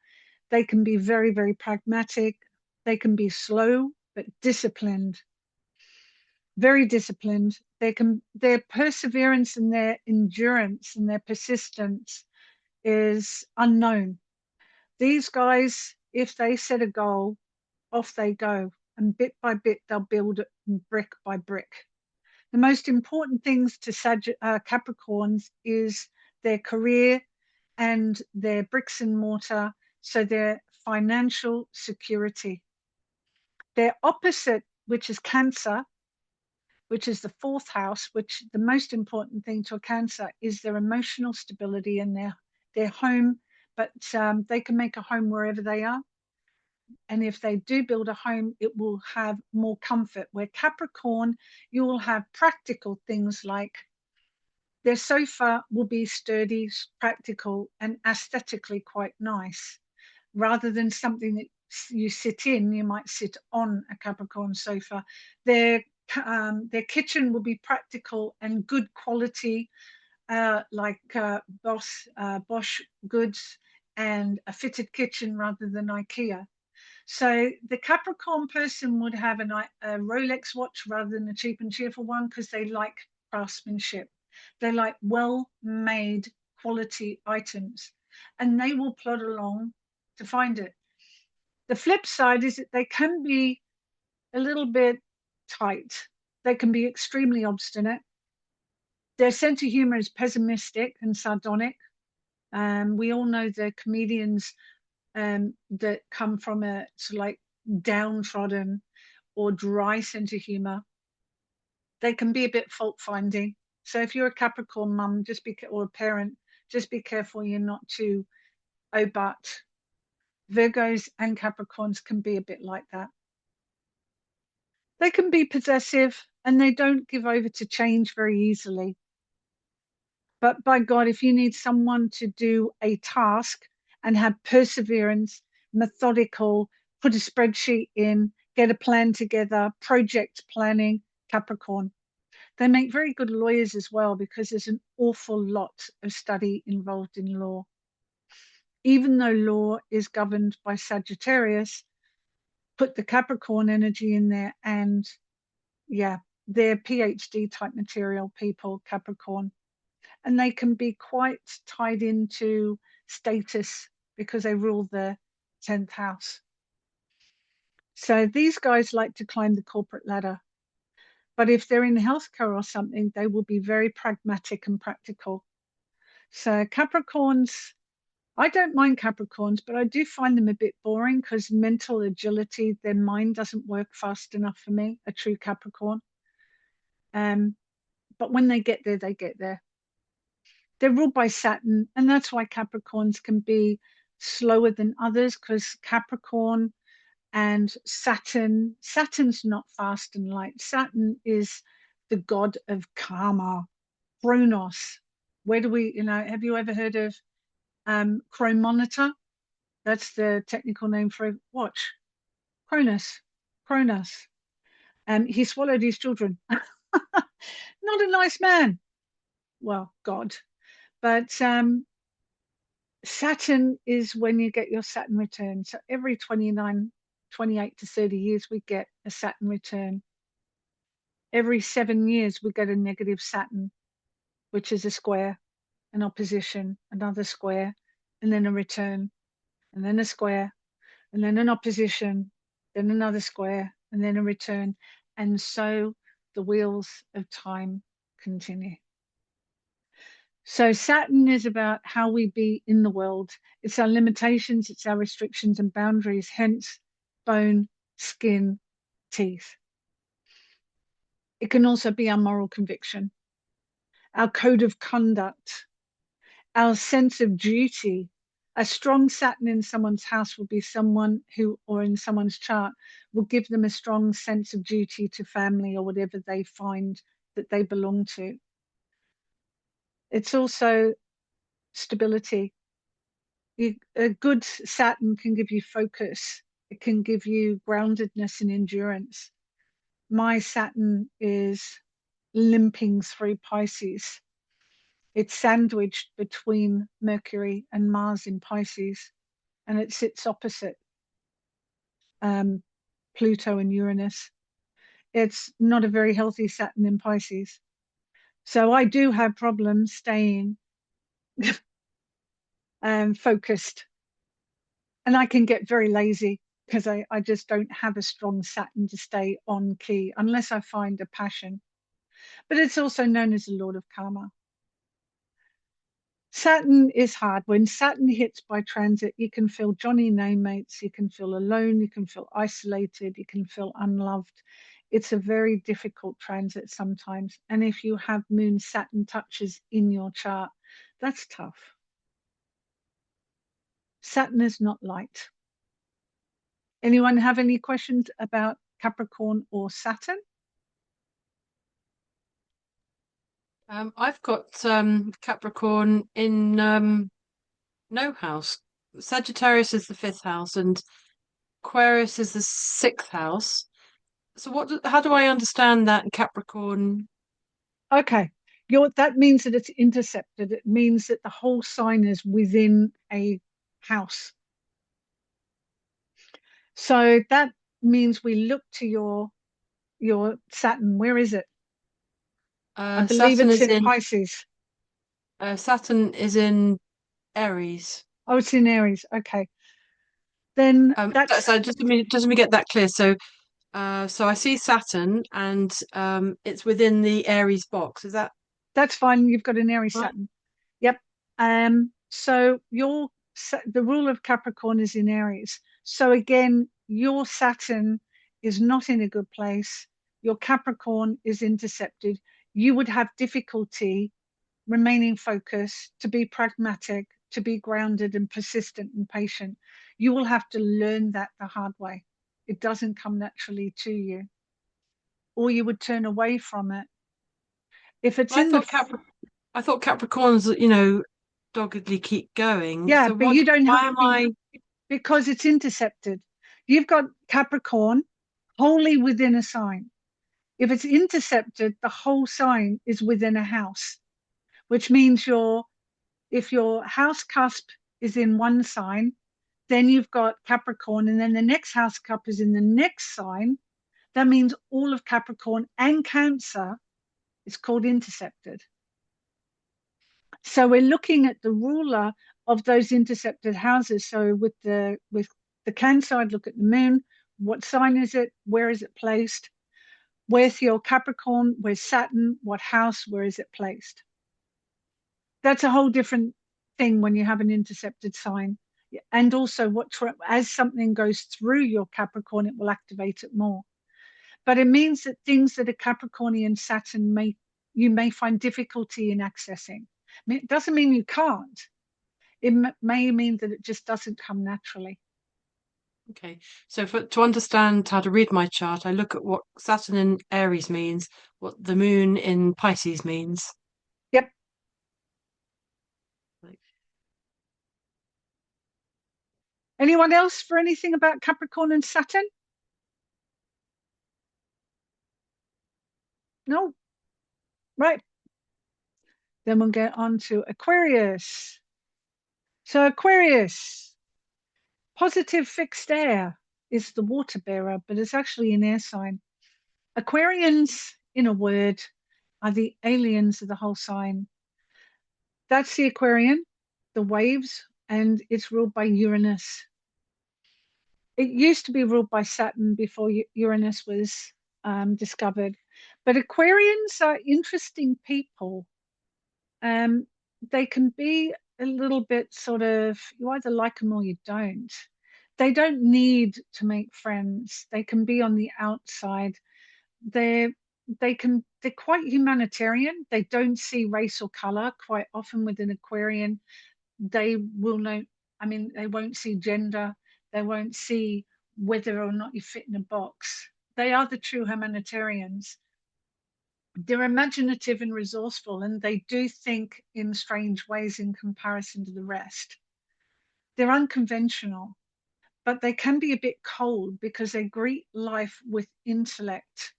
They can be very, very pragmatic. They can be slow, but disciplined. Very disciplined. Their perseverance and their endurance and their persistence is unknown. These guys, if they set a goal, off they go. And bit by bit, they'll build it brick by brick. The most important things to Capricorns is their career and their bricks and mortar, so their financial security. Their opposite, which is Cancer, which is the fourth house, which the most important thing to a Cancer is their emotional stability and their home, but they can make a home wherever they are. And if they do build a home, it will have more comfort. Where Capricorn, you will have practical things like their sofa will be sturdy, practical, and aesthetically quite nice. Rather than something that you sit in, you might sit on a Capricorn sofa. Their kitchen will be practical and good quality, like Bosch goods and a fitted kitchen rather than IKEA. So the Capricorn person would have a Rolex watch rather than a cheap and cheerful one because they like craftsmanship. They like well-made quality items. and they will plod along to find it. The flip side is that they can be a little bit tight. They can be extremely obstinate. Their sense of humor is pessimistic and sardonic. We all know the comedians that come from a sort of like downtrodden or dry sense of humor. They can be a bit fault finding. So if you're a Capricorn mum, or a parent, just be careful you're not too but Virgos and Capricorns can be a bit like that. They can be possessive and they don't give over to change very easily. But by God, if you need someone to do a task and have perseverance, methodical, put a spreadsheet in, get a plan together, project planning, Capricorn. They make very good lawyers as well because there's an awful lot of study involved in law. Even though law is governed by Sagittarius, put the Capricorn energy in there and yeah, they're PhD type material people, Capricorn. And they can be quite tied into status because they rule the 10th house. So these guys like to climb the corporate ladder. But if they're in healthcare or something, they will be very pragmatic and practical. So Capricorns, I don't mind Capricorns, but I do find them a bit boring because mental agility, their mind doesn't work fast enough for me, a true Capricorn. But when they get there, they get there. They're ruled by Saturn, and that's why Capricorns can be slower than others because Capricorn and Saturn's not fast and light. Saturn is the god of karma, Chronos. Where do we, have you ever heard of chronometer? That's the technical name for a watch. Cronus. He swallowed his children. Not a nice man. Well, God. But Saturn is when you get your Saturn return. So every 28 to 30 years, we get a Saturn return. Every 7 years, we get a negative Saturn, which is a square, an opposition, another square, and then a return, and then a square, and then an opposition, then another square, and then a return. And so the wheels of time continue. So Saturn is about how we be in the world. It's our limitations, it's our restrictions and boundaries, hence bone, skin, teeth. It can also be our moral conviction, our code of conduct, our sense of duty. A strong Saturn in someone's house will be someone who, or in someone's chart, will give them a strong sense of duty to family or whatever they find that they belong to. It's also stability. A good Saturn can give you focus. It can give you groundedness and endurance. My Saturn is limping through Pisces. It's sandwiched between Mercury and Mars in Pisces, and it sits opposite Pluto and Uranus. It's not a very healthy Saturn in Pisces. So I do have problems staying focused. And I can get very lazy because I just don't have a strong Saturn to stay on key unless I find a passion. But it's also known as the Lord of Karma. Saturn is hard. When Saturn hits by transit, you can feel Johnny name-mates, you can feel alone, you can feel isolated, you can feel unloved. It's a very difficult transit sometimes. And if you have Moon Saturn touches in your chart, that's tough. Saturn is not light. Anyone have any questions about Capricorn or Saturn? I've got Capricorn in no house. Sagittarius is the 5th house and Aquarius is the 6th house. So how do I understand that in Capricorn? Okay, that means that it's intercepted. It means that the whole sign is within a house. So that means we look to your Saturn. Where is it? I believe Saturn it's is in in Pisces. Saturn is in Aries. Oh, it's in Aries. Okay. Then that's So just let me get that clear. So so I see Saturn and it's within the Aries box. Is that that's fine. You've got an Aries right? Saturn. Yep. So the rule of Capricorn is in Aries. So again, your Saturn is not in a good place. Your Capricorn is intercepted. You would have difficulty remaining focused, to be pragmatic, to be grounded and persistent and patient. You will have to learn that the hard way. It doesn't come naturally to you, or you would turn away from it. If it's Well, in the, I thought Capricorns, doggedly keep going. yeah, So but you don't have, why am I? because it's intercepted. You've got Capricorn wholly within a sign. If it's intercepted, the whole sign is within a house, which means if your house cusp is in one sign, then you've got Capricorn, and then the next house cup is in the next sign. That means all of Capricorn and Cancer is called intercepted. So we're looking at the ruler of those intercepted houses. So with the Cancer, I'd look at the moon. What sign is it? Where is it placed? Where's your Capricorn? Where's Saturn? What house? Where is it placed? That's a whole different thing when you have an intercepted sign. And also, as something goes through your Capricorn, it will activate it more. But it means that things that are Capricornian Saturn you may find difficulty in accessing. I mean, it doesn't mean you can't. It may mean that it just doesn't come naturally. Okay, so to understand how to read my chart, I look at what Saturn in Aries means, what the Moon in Pisces means. Yep. Like, Anyone else for anything about Capricorn and Saturn? No. Right. Then we'll get on to Aquarius. So Aquarius, positive fixed air is the water bearer, but it's actually an air sign. Aquarians, in a word, are the aliens of the whole sign. That's the Aquarian, the waves, and it's ruled by Uranus. It used to be ruled by Saturn before Uranus was discovered. But Aquarians are interesting people. They can be a little bit sort of, you either like them or you don't. They don't need to make friends. They can be on the outside. They're they're quite humanitarian. They don't see race or color. Quite often with an Aquarian, they will know, I mean, they won't see gender. They won't see whether or not you fit in a box. They are the true humanitarians. They're imaginative and resourceful, and they do think in strange ways in comparison to the rest. They're unconventional, but they can be a bit cold because they greet life with intellect,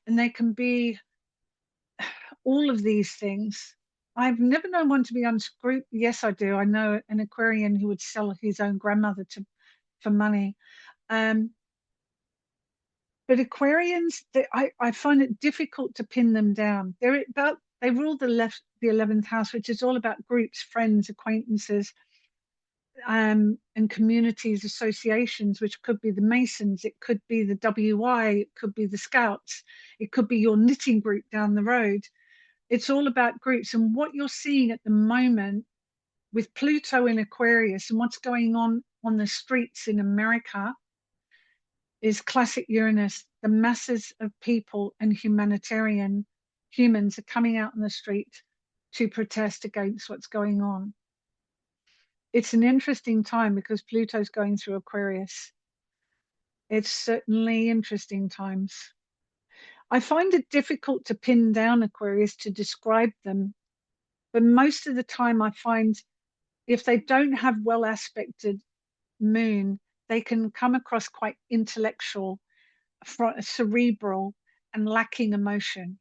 and they can be all of these things. I've never known one to be unscrupulous. Yes, I do. I know an Aquarian who would sell his own grandmother for money. But Aquarians, I find it difficult to pin them down. They rule the 11th house, which is all about groups, friends, acquaintances, and communities, associations, which could be the Masons, it could be the WI, it could be the Scouts, it could be your knitting group down the road. It's all about groups. And what you're seeing at the moment with Pluto in Aquarius and what's going on the streets in America is classic Uranus. The masses of people and humans are coming out on the street to protest against what's going on. It's an interesting time because Pluto's going through Aquarius. It's certainly interesting times. I find it difficult to pin down Aquarius to describe them, but most of the time I find if they don't have well aspected moon, they can come across quite intellectual, cerebral, and lacking emotion.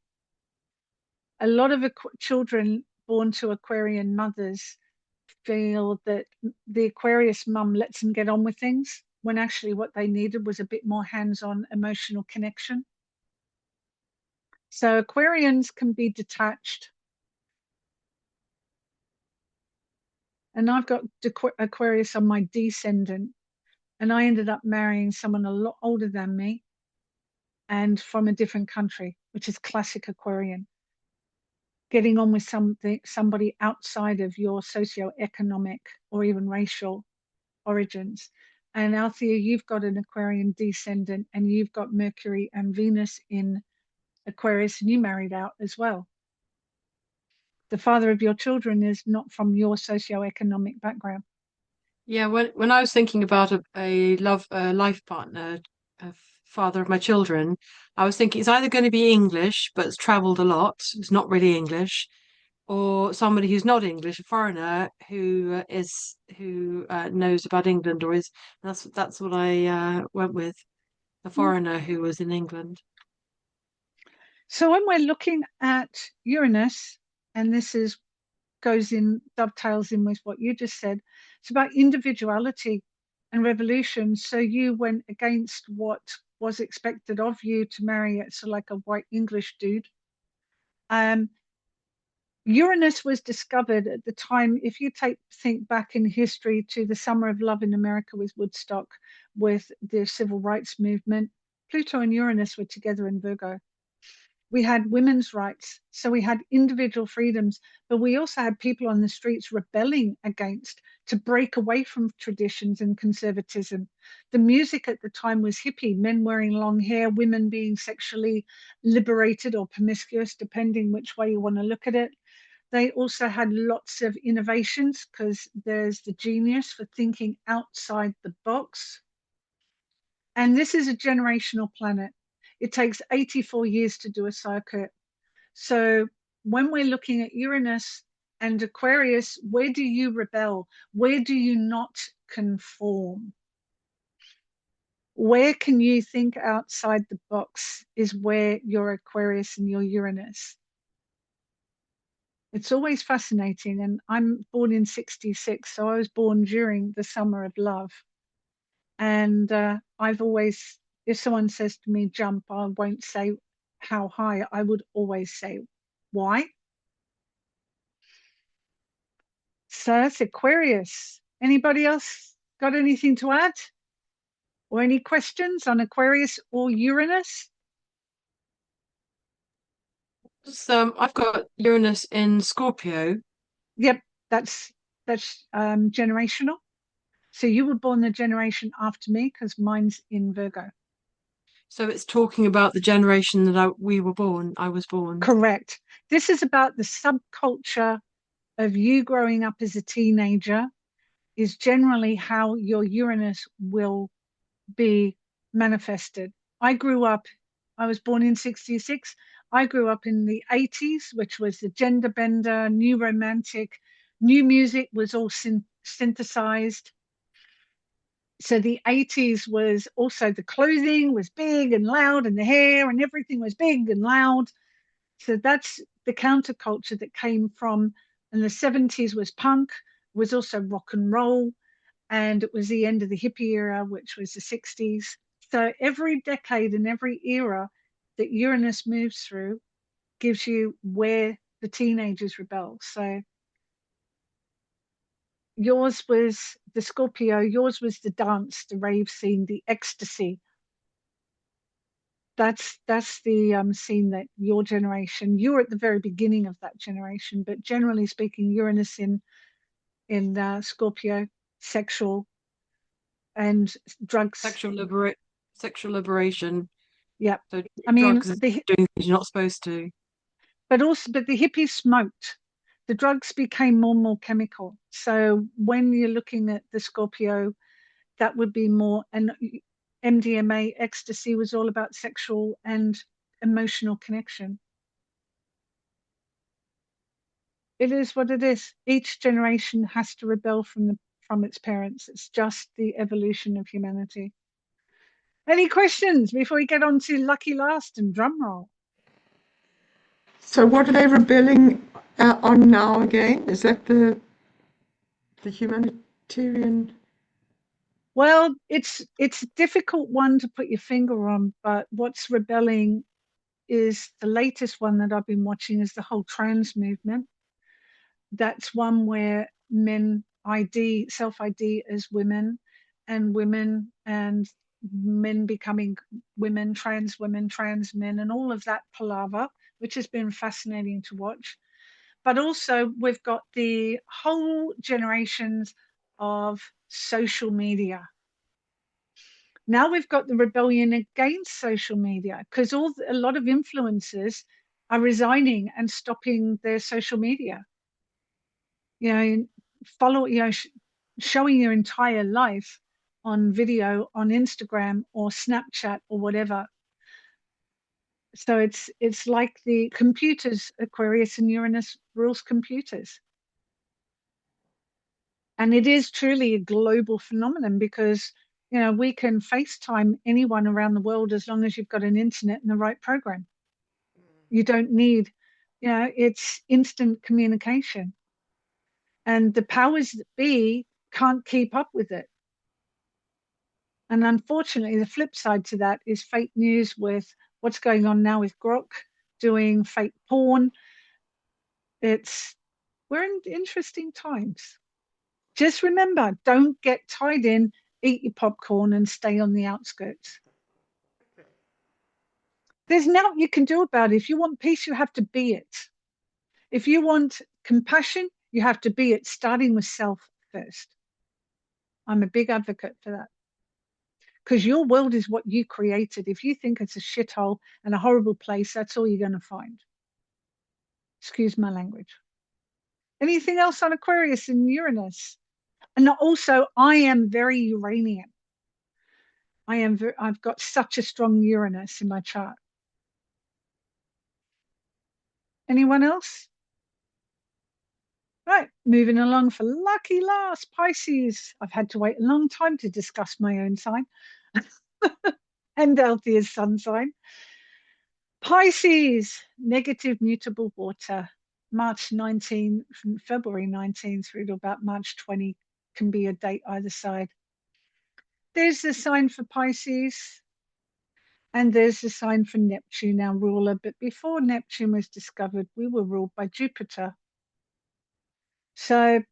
A lot of children born to Aquarian mothers feel that the Aquarius mum lets them get on with things when actually what they needed was a bit more hands-on emotional connection. So Aquarians can be detached. and I've got Aquarius on my descendant, and I ended up marrying someone a lot older than me and from a different country, which is classic Aquarian. Getting on with somebody outside of your socio-economic or even racial origins. And Althea, you've got an Aquarian descendant, and you've got Mercury and Venus in Aquarius, and you married out as well. The father of your children is not from your socio-economic background. Yeah, when I was thinking about a life partner, a father of my children, I was thinking it's either going to be English but has traveled a lot, it's not really English, or somebody who's not English, a foreigner who knows about England or is. That's what I went with, a foreigner who was in England. So when we're looking at Uranus, and this is dovetails in with what you just said, it's about individuality and revolution. So you went against what was expected of you to marry sort of like a white English dude. Uranus was discovered at the time, if you think back in history to the Summer of Love in America with Woodstock, with the civil rights movement, Pluto and Uranus were together in Virgo. We had women's rights, so we had individual freedoms, but we also had people on the streets rebelling against to break away from traditions and conservatism. The music at the time was hippie, men wearing long hair, women being sexually liberated or promiscuous, depending which way you want to look at it. They also had lots of innovations because there's the genius for thinking outside the box. And this is a generational planet. It takes 84 years to do a circuit. So when we're looking at Uranus and Aquarius, where do you rebel? Where do you not conform? Where can you think outside the box is where your Aquarius and your Uranus. It's always fascinating. And I'm born in 66, so I was born during the Summer of Love. And I've always, if someone says to me, jump, I won't say how high. I would always say, why? So that's Aquarius. Anybody else got anything to add? Or any questions on Aquarius or Uranus? I've got Uranus in Scorpio. Yep, that's generational. So you were born the generation after me because mine's in Virgo. So it's talking about the generation that I was born. Correct. This is about the subculture of you growing up as a teenager, is generally how your Uranus will be manifested. I was born in 66. I grew up in the 80s, which was the gender bender, new romantic, new music was all synthesized. So the 80s was also, the clothing was big and loud, and the hair and everything was big and loud. So that's the counterculture that came from, and the 70s was punk, was also rock and roll, and it was the end of the hippie era, which was the 60s. So every decade and every era that Uranus moves through gives you where the teenagers rebel. So yours was the Scorpio, yours was the dance, the rave scene, the ecstasy. That's the scene that your generation, you're at the very beginning of that generation, but generally speaking, Uranus in Scorpio, sexual and drugs. Sexual liberation. Yeah. So I mean, drugs doing things you're not supposed to. But the hippies smoked. The drugs became more and more chemical. So when you're looking at the Scorpio, that would be more, and MDMA, ecstasy was all about sexual and emotional connection. It is what it is. Each generation has to rebel from its parents. It's just the evolution of humanity. Any questions before we get on to lucky last and drum roll? So what are they rebelling on now again? Is that the humanitarian? Well, it's a difficult one to put your finger on, but what's rebelling is the latest one that I've been watching is the whole trans movement. That's one where men ID, self-ID as women and men becoming women, trans men, and all of that palaver, which has been fascinating to watch. But also we've got the whole generations of social media. Now we've got the rebellion against social media because a lot of influencers are resigning and stopping their social media. Showing your entire life on video on Instagram or Snapchat or whatever. So it's like the computers, Aquarius and Uranus rules computers. And it is truly a global phenomenon because, we can FaceTime anyone around the world as long as you've got an internet and the right program. You don't need, it's instant communication. And the powers that be can't keep up with it. And unfortunately, the flip side to that is fake news with what's going on now with Grok doing fake porn. We're in interesting times. Just remember, don't get tied in, eat your popcorn and stay on the outskirts. There's nothing you can do about it. If you want peace, you have to be it. If you want compassion, you have to be it, starting with self first. I'm a big advocate for that. Because your world is what you created. If you think it's a shithole and a horrible place, that's all you're going to find. Excuse my language. Anything else on Aquarius and Uranus? And also, I am very Uranian. I've got such a strong Uranus in my chart. Anyone else? Right, moving along for lucky last, Pisces. I've had to wait a long time to discuss my own sign and Althea's sun sign. Pisces, negative mutable water. March 19, from February 19 through to about March 20 can be a date either side. There's the sign for Pisces, and there's the sign for Neptune, our ruler. But before Neptune was discovered, we were ruled by Jupiter. So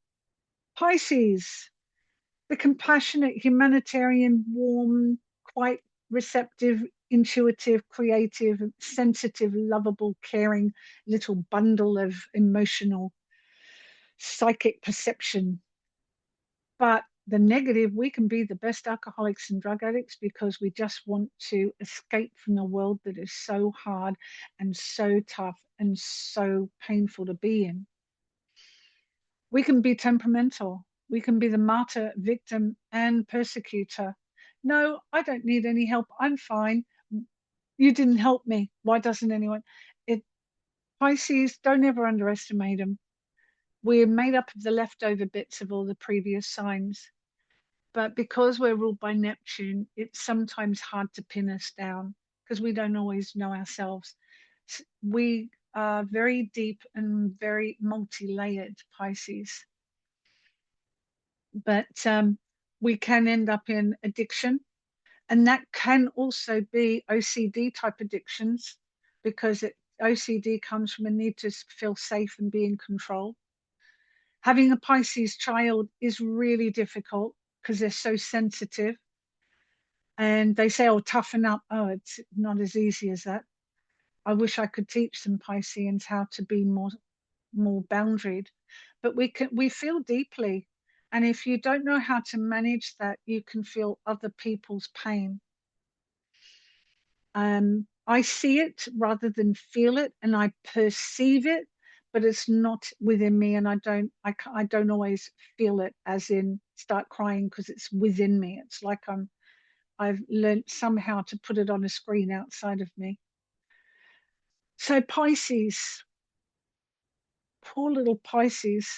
Pisces, the compassionate, humanitarian, warm, quite receptive, intuitive, creative, sensitive, lovable, caring little bundle of emotional, psychic perception. But the negative, we can be the best alcoholics and drug addicts because we just want to escape from a world that is so hard and so tough and so painful to be in. We can be temperamental. We can be the martyr, victim, and persecutor. No, I don't need any help. I'm fine. You didn't help me. Why doesn't anyone? Pisces, don't ever underestimate them. We're made up of the leftover bits of all the previous signs. But because we're ruled by Neptune, it's sometimes hard to pin us down because we don't always know ourselves. We are very deep and very multi-layered, Pisces. But we can end up in addiction. And that can also be OCD type addictions because OCD comes from a need to feel safe and be in control. Having a Pisces child is really difficult because they're so sensitive. And they say, oh, toughen up. Oh, it's not as easy as that. I wish I could teach some Pisceans how to be more boundaried. But we feel deeply. And if you don't know how to manage that, you can feel other people's pain. I see it rather than feel it, and I perceive it, but it's not within me, and I don't always feel it as in start crying because it's within me. It's like I've learned somehow to put it on a screen outside of me. So Pisces, poor little Pisces.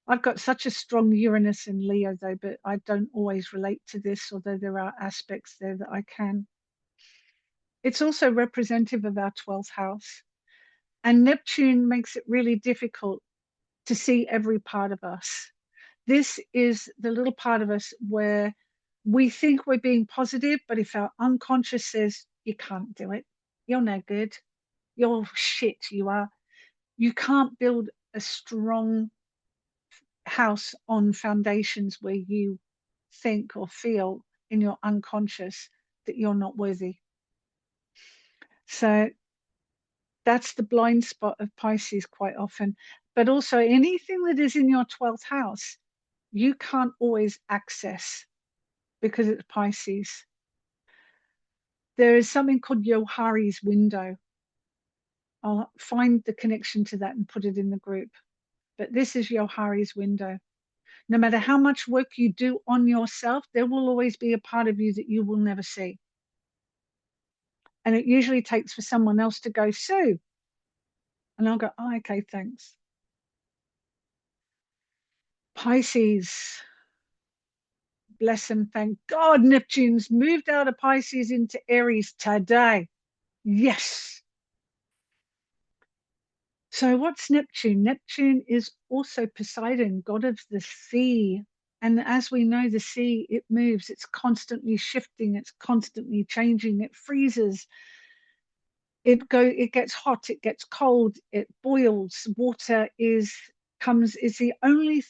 I've got such a strong Uranus in Leo though, but I don't always relate to this, although there are aspects there that I can. It's also representative of our 12th house. And Neptune makes it really difficult to see every part of us. This is the little part of us where we think we're being positive, but if our unconscious says, you can't do it, you're no good, you're shit, you can't build a strong, house on foundations where you think or feel in your unconscious that you're not worthy. So that's the blind spot of Pisces quite often. But also anything that is in your 12th house, you can't always access because it's Pisces. There is something called Johari's window. I'll find the connection to that and put it in the group. But this is Johari's window. No matter how much work you do on yourself, there will always be a part of you that you will never see. And it usually takes for someone else to go, Sue. And I'll go, oh, okay, thanks. Pisces, bless them, thank God, Neptune's moved out of Pisces into Aries today. Yes. So what's Neptune? Neptune is also Poseidon, god of the sea. And as we know, the sea, it moves, it's constantly shifting, it's constantly changing, it freezes. It gets hot, it gets cold, it boils. Water is the only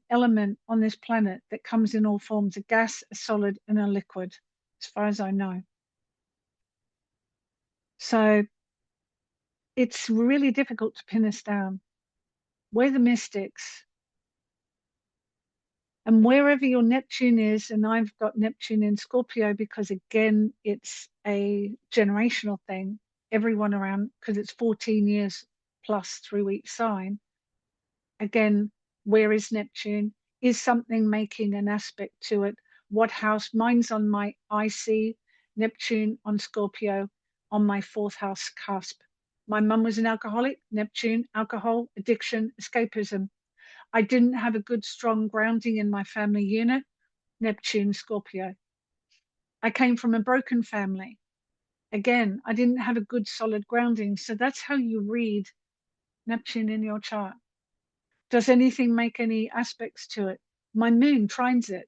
element on this planet that comes in all forms: a gas, a solid, and a liquid, as far as I know. So it's really difficult to pin us down. We're the mystics. And wherever your Neptune is, and I've got Neptune in Scorpio because, again, it's a generational thing. Everyone around, because it's 14 years plus through each sign. Again, where is Neptune? Is something making an aspect to it? What house? Mine's on my IC, Neptune on Scorpio, on my 4th house cusp. My mum was an alcoholic, Neptune, alcohol, addiction, escapism. I didn't have a good, strong grounding in my family unit, Neptune, Scorpio. I came from a broken family. Again, I didn't have a good, solid grounding. So that's how you read Neptune in your chart. Does anything make any aspects to it? My moon trines it.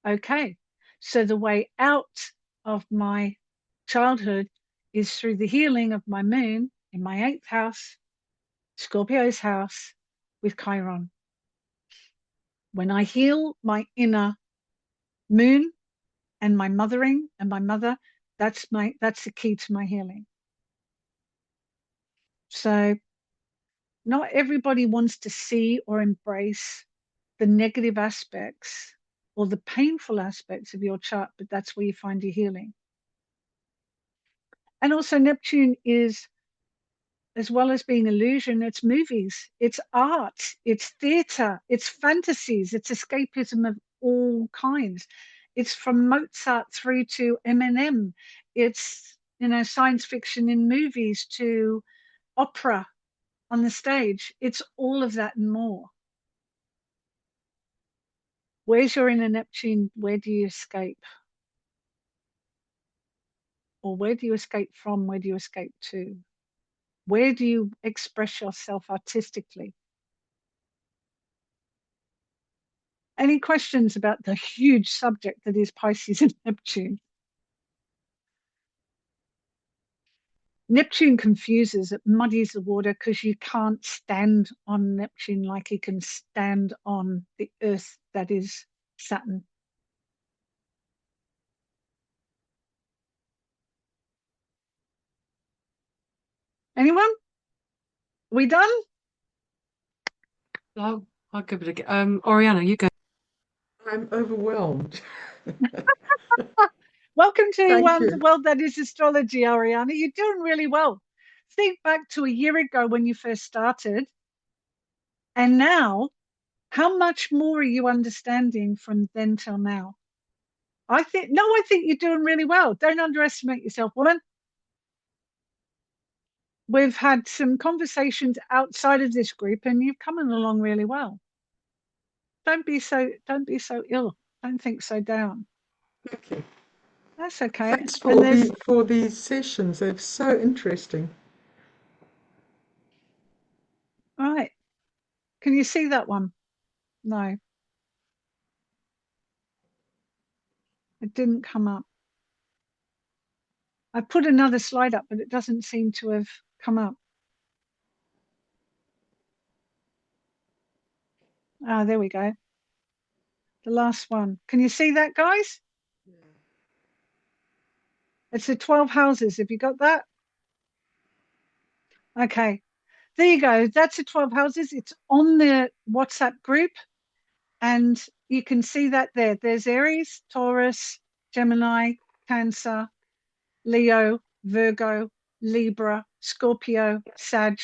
Okay. So the way out of my childhood is through the healing of my moon in my 8th house, Scorpio's house, with Chiron. When I heal my inner moon and my mothering and my mother, that's the key to my healing. So not everybody wants to see or embrace the negative aspects or the painful aspects of your chart, but that's where you find your healing. And also Neptune is, as well as being illusion, it's movies, it's art, it's theater, it's fantasies, it's escapism of all kinds. It's from Mozart through to Eminem. It's, science fiction in movies to opera on the stage. It's all of that and more. Where's your inner Neptune? Where do you escape? Or where do you escape from? Where do you escape to? Where do you express yourself artistically? Any questions about the huge subject that is Pisces and Neptune? Neptune confuses, it muddies the water because you can't stand on Neptune like you can stand on the Earth that is Saturn. Anyone? Are we done? I'll give it a go. Oriana, you go. I'm overwhelmed. Welcome to Thank the you. world that is astrology, Ariana. You're doing really well. Think back to a year ago when you first started, and now, how much more are you understanding from then till now? I think you're doing really well. Don't underestimate yourself, woman. We've had some conversations outside of this group, and you've come along really well. Don't be so ill. Don't think so down. Thank you. That's okay. Thanks And for these sessions. They're so interesting. all right. Can you see that one? No. It didn't come up. I put another slide up, but it doesn't seem to have come up. Ah, there we go. The last one. Can you see that, guys? It's the 12 houses. Have you got that? Okay. There you go. That's the 12 houses. It's on the WhatsApp group, and you can see that there. There's Aries, Taurus, Gemini, Cancer, Leo, Virgo, Libra, Scorpio, Sag,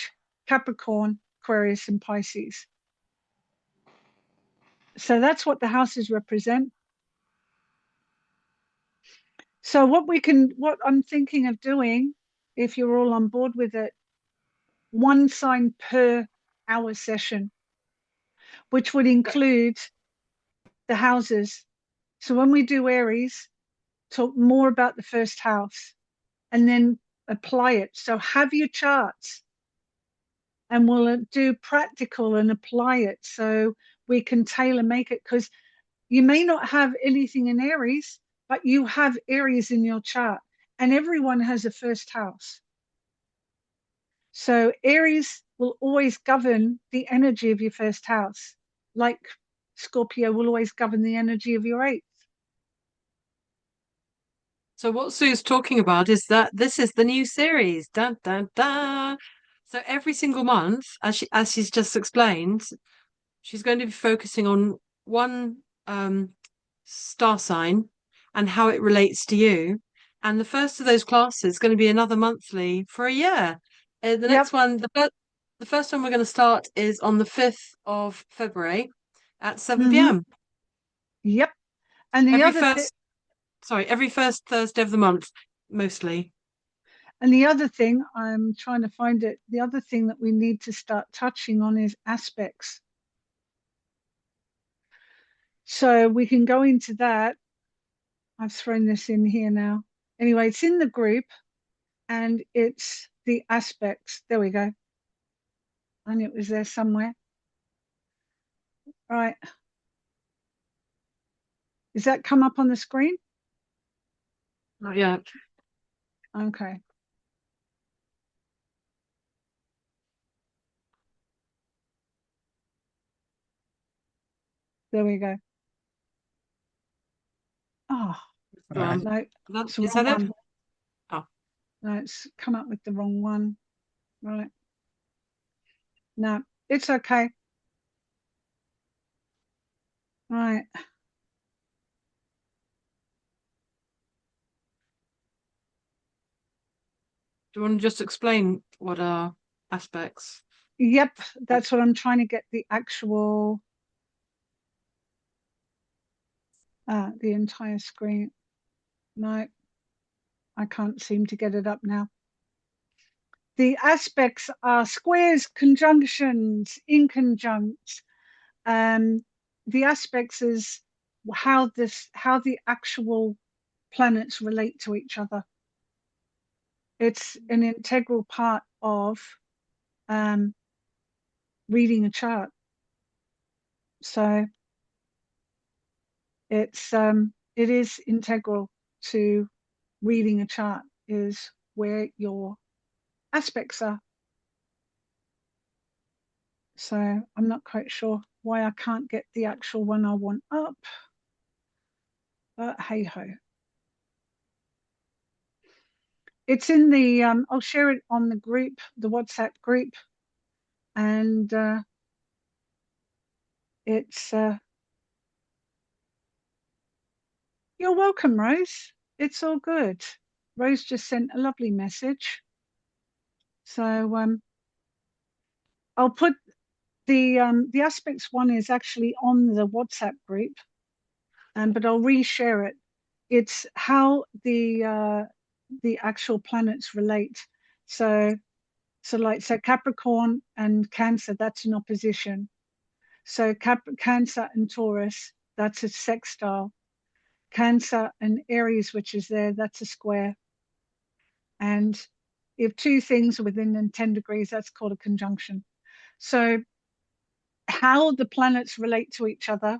Capricorn, Aquarius, and Pisces. So that's what the houses represent. So what I'm thinking of doing, if you're all on board with it, one sign per hour session, which would include the houses. So when we do Aries, talk more about the first house and then apply it. So have your charts and we'll do practical and apply it so we can tailor make it, because you may not have anything in Aries, but you have Aries in your chart, and everyone has a first house. So Aries will always govern the energy of your first house, like Scorpio will always govern the energy of your eighth. So what Sue's talking about is that this is the new series. Dun, dun, dun. So every single month, as she's just explained, she's going to be focusing on one star sign and how it relates to you. And the first of those classes is going to be another monthly for a year. The next one, the first one we're going to start is on the 5th of February at 7 p.m. Yep. And the Every other first, every first Thursday of the month, mostly. And the other thing, I'm trying to find it, the other thing that we need to start touching on is aspects. So we can go into that. I've thrown this in here now. Anyway, it's in the group and it's the aspects. There we go. And it was there somewhere. Right. Does that come up on the screen? Not yet. Okay. There we go. Oh, Right. no, Is the that wrong it? one. Oh. No, it's come up with the wrong one. Right. No, it's okay. Right. Do you want to just explain what are aspects? Yep, that's what I'm trying to get the actual, the entire screen. No, I can't seem to get it up now. The aspects are squares, conjunctions, inconjuncts. The aspects is how the actual planets relate to each other. It's an integral part of reading a chart. So it is integral to reading a chart, is where your aspects are. So I'm not quite sure why I can't get the actual one I want up, but hey ho. It's in the, I'll share it on the group, the WhatsApp group, and it's, you're welcome, Rose. It's all good. Rose just sent a lovely message. So I'll put the aspects one is actually on the WhatsApp group, but I'll reshare it. It's how the actual planets relate. So Capricorn and Cancer, that's an opposition. So Cancer and Taurus, that's a sextile. Cancer and Aries, which is there, that's a square. And if two things are within 10 degrees, that's called a conjunction. So how the planets relate to each other,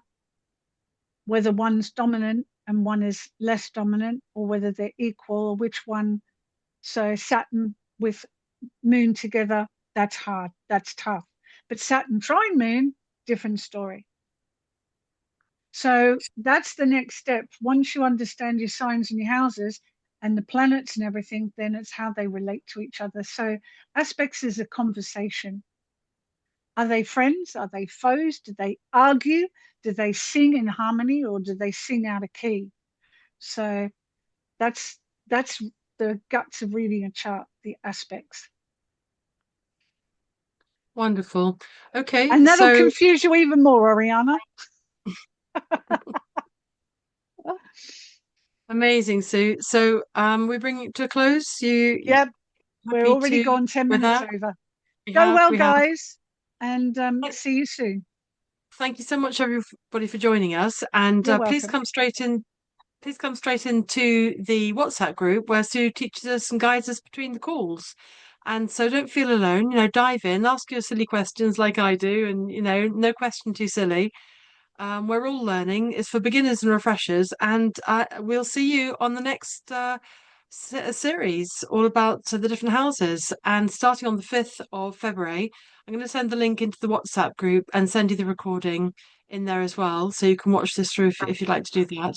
whether one's dominant and one is less dominant, or whether they're equal, or which one. So Saturn with Moon together, that's hard, that's tough. But Saturn trine Moon, different story. So that's the next step. Once you understand your signs and your houses and the planets and everything, then it's how they relate to each other. So aspects is a conversation. Are they friends? Are they foes? Do they argue? Do they sing in harmony, or do they sing out of key? So that's the guts of reading a chart, the aspects. Wonderful. Okay, And that'll so confuse you even more, Ariana. amazing, Sue. So we bring it to a close. You Yep, we're happy already to gone 10 with minutes that? over. We Go have, well, we have. guys, and see you soon. Thank you so much, everybody, for joining us. And You're please welcome. come straight in. Please come straight into the WhatsApp group where Sue teaches us and guides us between the calls. And so don't feel alone. Dive in, ask your silly questions like I do, and no question too silly. We're all learning. It's for beginners and refreshers, and we'll see you on the next series, all about the different houses. And starting on the 5th of February, I'm going to send the link into the WhatsApp group and send you the recording in there as well, so you can watch this through if you'd like to do that.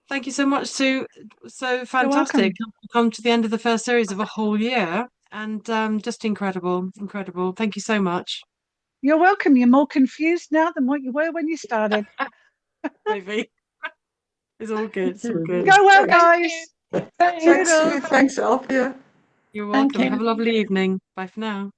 Thank you so much, Sue. So You're fantastic. welcome. Come to the end of the first series of a whole year, and just incredible, incredible. Thank you so much. You're welcome. You're more confused now than what you were when you started. Maybe it's all good. It's all Thank good. you. Go well, Thanks. guys. Thanks, Sue. Toodles. Thanks, Althea. You're Thank welcome. you. Have a lovely evening. Bye for now.